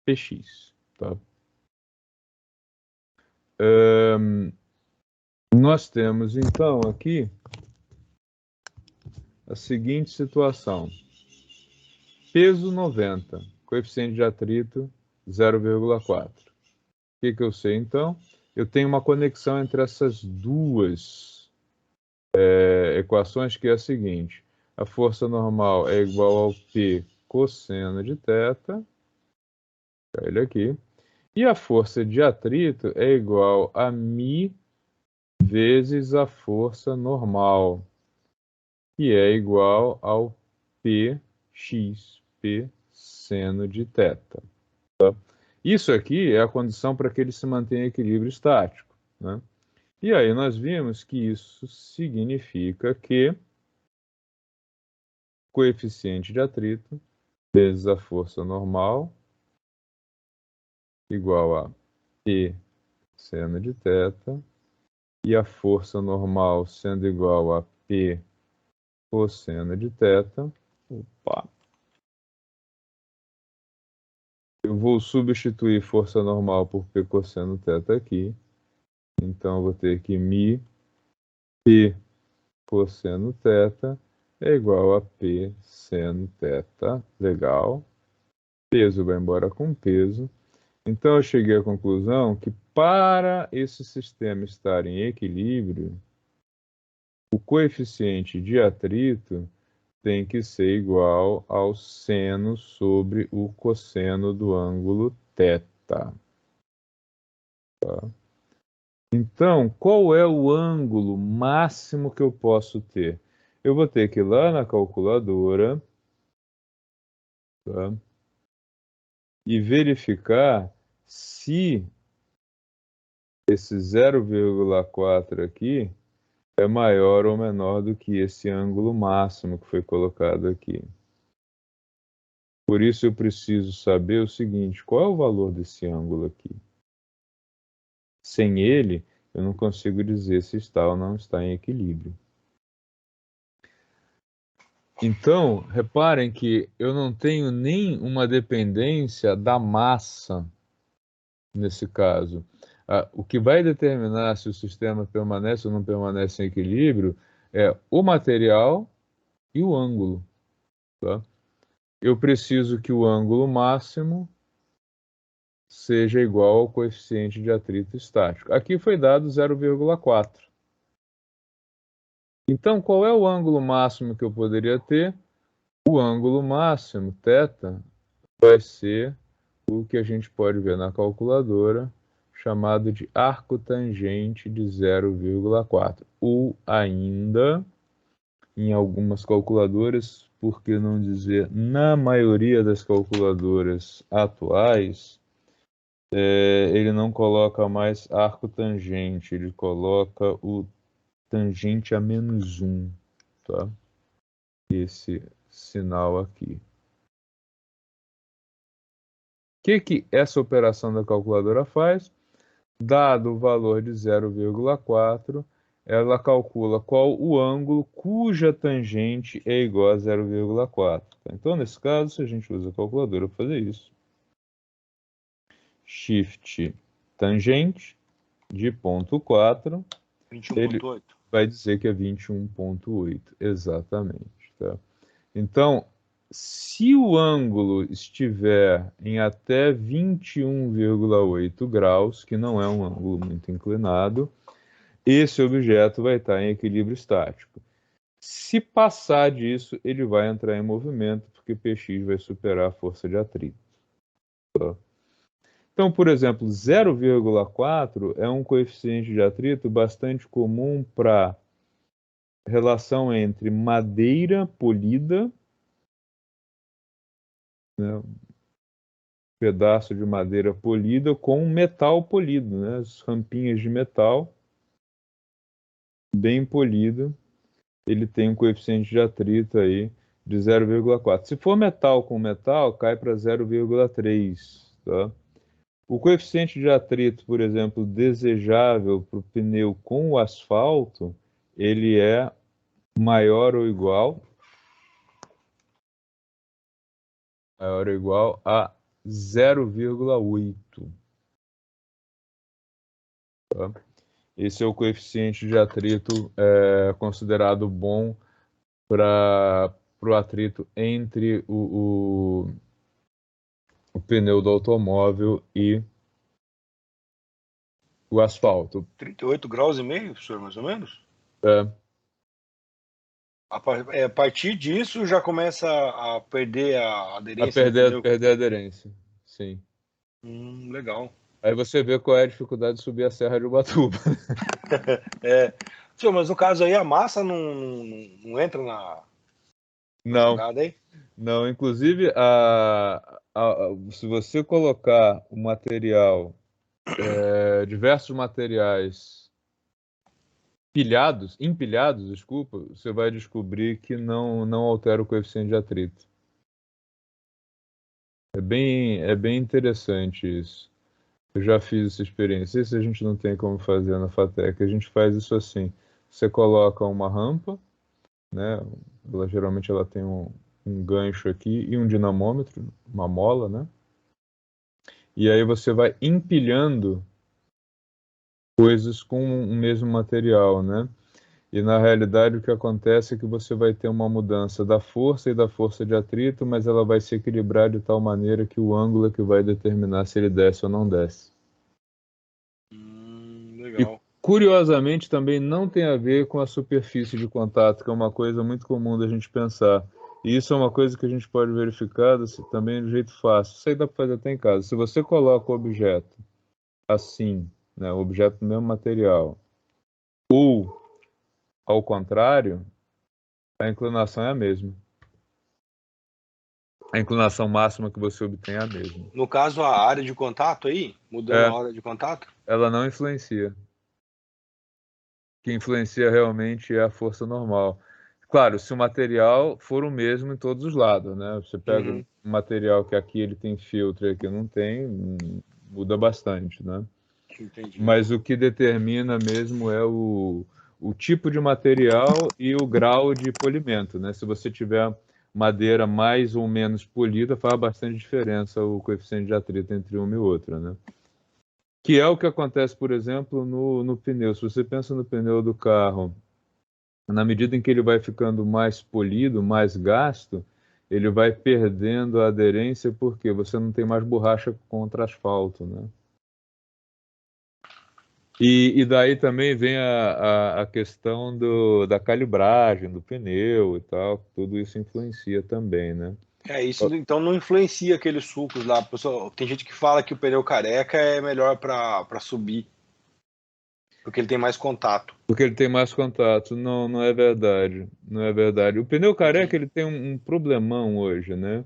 PX. Tá? Nós temos, então, aqui a seguinte situação. Peso 90, coeficiente de atrito 0,4. O que eu sei, então? Eu tenho uma conexão entre essas duas equações, que é a seguinte. A força normal é igual ao P cosseno de θ, ele aqui, e a força de atrito é igual a μ vezes a força normal, que é igual ao Px, P seno de θ. Tá? Isso aqui é a condição para que ele se mantenha em equilíbrio estático, né? E aí nós vimos que isso significa que coeficiente de atrito vezes a força normal igual a P seno de θ, e a força normal sendo igual a P cosseno de θ. Opa. Eu vou substituir força normal por P cosseno θ aqui. Então, eu vou ter que μ P cosseno θ é igual a P seno θ. Legal. Peso vai embora com peso. Então, eu cheguei à conclusão que para esse sistema estar em equilíbrio, o coeficiente de atrito tem que ser igual ao seno sobre o cosseno do ângulo θ. Tá? Então, qual é o ângulo máximo que eu posso ter? Eu vou ter que ir lá na calculadora, tá? E verificar se esse 0,4 aqui é maior ou menor do que esse ângulo máximo que foi colocado aqui. Por isso eu preciso saber o seguinte, qual é o valor desse ângulo aqui? Sem ele, eu não consigo dizer se está ou não está em equilíbrio. Então, reparem que eu não tenho nem uma dependência da massa nesse caso. O que vai determinar se o sistema permanece ou não permanece em equilíbrio é o material e o ângulo. Tá? Eu preciso que o ângulo máximo seja igual ao coeficiente de atrito estático. Aqui foi dado 0,4. Então, qual é o ângulo máximo que eu poderia ter? O ângulo máximo, θ, vai ser o que a gente pode ver na calculadora, chamado de arco tangente de 0,4. Ou ainda, em algumas calculadoras, por que não dizer na maioria das calculadoras atuais, ele não coloca mais arco tangente, ele coloca o tangente a menos 1, tá? Esse sinal aqui. O que essa operação da calculadora faz? Dado o valor de 0,4, ela calcula qual o ângulo cuja tangente é igual a 0,4. Então, nesse caso, se a gente usa a calculadora para fazer isso, Shift tangente de ponto 4, 21,8. vai dizer que é 21,8, exatamente. Tá? Então, se o ângulo estiver em até 21,8 graus, que não é um ângulo muito inclinado, esse objeto vai estar em equilíbrio estático. Se passar disso, ele vai entrar em movimento, porque Px vai superar a força de atrito. Tá? Então, por exemplo, 0,4 é um coeficiente de atrito bastante comum para relação entre madeira polida, né, um pedaço de madeira polida com metal polido, né, as rampinhas de metal bem polido, ele tem um coeficiente de atrito aí de 0,4. Se for metal com metal, cai para 0,3, tá? O coeficiente de atrito, por exemplo, desejável para o pneu com o asfalto, ele é maior ou igual a 0,8. Tá? Esse é o coeficiente de atrito considerado bom para o atrito entre o pneu do automóvel e o asfalto. 38 graus e meio, professor, mais ou menos? É, A partir disso já começa a perder a a aderência do pneu. perder a aderência, sim. Legal. Aí você vê qual é a dificuldade de subir a Serra de Ubatuba. Senhor, mas no caso aí a massa não entra na Não, jogada aí? não. Inclusive, se você colocar o material, diversos materiais empilhados, desculpa, você vai descobrir que não altera o coeficiente de atrito. É bem interessante isso. Eu já fiz essa experiência. Isso a gente não tem como fazer na FATEC. A gente faz isso assim. Você coloca uma rampa, né? Geralmente ela tem um gancho aqui e um dinamômetro, uma mola, né? E aí você vai empilhando coisas com o mesmo material, né? E na realidade o que acontece é que você vai ter uma mudança da força e da força de atrito, mas ela vai se equilibrar de tal maneira que o ângulo é que vai determinar se ele desce ou não desce. E Legal. curiosamente também não tem a ver com a superfície de contato, que é uma coisa muito comum da gente pensar. E isso é uma coisa que a gente pode verificar também de jeito fácil. Isso aí dá para fazer até em casa. Se você coloca o objeto assim, né, o objeto do mesmo material, ou ao contrário, a inclinação é a mesma. A inclinação máxima que você obtém é a mesma. No caso, a área de contato aí, mudando a área de contato? Ela não influencia. O que influencia realmente é a força normal. Claro, se o material for o mesmo em todos os lados, né? Você pega um material que aqui ele tem filtro e aqui não tem, muda bastante, né? Entendi. Mas o que determina mesmo é o tipo de material e o grau de polimento, né? Se você tiver madeira mais ou menos polida, faz bastante diferença o coeficiente de atrito entre uma e outra, né? Que é o que acontece, por exemplo, no pneu. Se você pensa no pneu do carro, na medida em que ele vai ficando mais polido, mais gasto, ele vai perdendo a aderência porque você não tem mais borracha contra asfalto, né? E daí também vem a questão da calibragem do pneu e tal, tudo isso influencia também, né? Isso então não influencia aqueles sulcos lá. Pessoal, tem gente que fala que o pneu careca é melhor para subir, porque ele tem mais contato. Porque ele tem mais contato. Não é verdade. Não é verdade. O pneu careca ele tem um problemão hoje, né?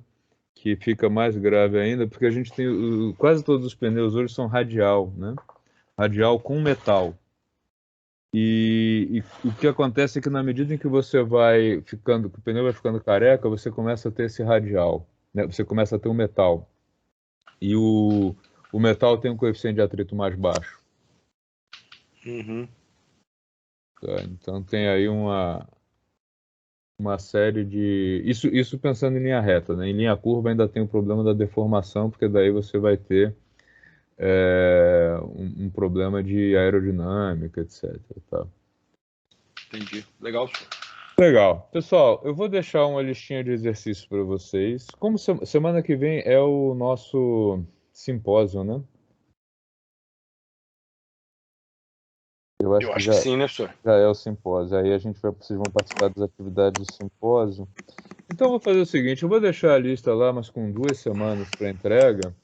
Que fica mais grave ainda, porque a gente tem quase todos os pneus hoje são radial, né? Radial com metal. E o que acontece é que na medida em que você vai ficando, que o pneu vai ficando careca, você começa a ter esse radial, né? Você começa a ter um metal. E o metal tem um coeficiente de atrito mais baixo. Tá? Então tem aí uma série de... Isso pensando em linha reta, né? Em linha curva ainda tem o problema da deformação, porque daí você vai ter um problema de aerodinâmica, etc. Tá? Entendi. Legal, senhor. Legal. Pessoal, eu vou deixar uma listinha de exercícios para vocês. Como semana que vem é o nosso simpósio, né? Eu acho Eu que acho que sim, né, senhor? já é o simpósio. Aí vocês vão participar das atividades do simpósio. Então eu vou fazer o seguinte, eu vou deixar a lista lá, mas com 2 semanas para entrega.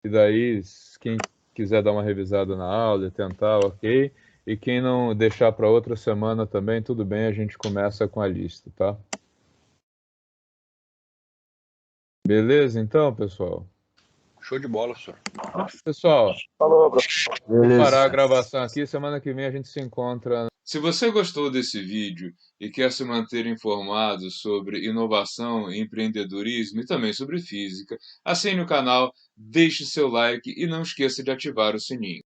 E daí, quem quiser dar uma revisada na aula e tentar, ok. E quem não deixar para outra semana também, tudo bem, a gente começa com a lista, tá? Beleza, então, pessoal? Show de bola, senhor. Pessoal, Falou, professor. vou parar a Beleza. gravação aqui. Semana que vem a gente se encontra. Se você gostou desse vídeo e quer se manter informado sobre inovação, empreendedorismo e também sobre física, assine o canal, deixe seu like e não esqueça de ativar o sininho.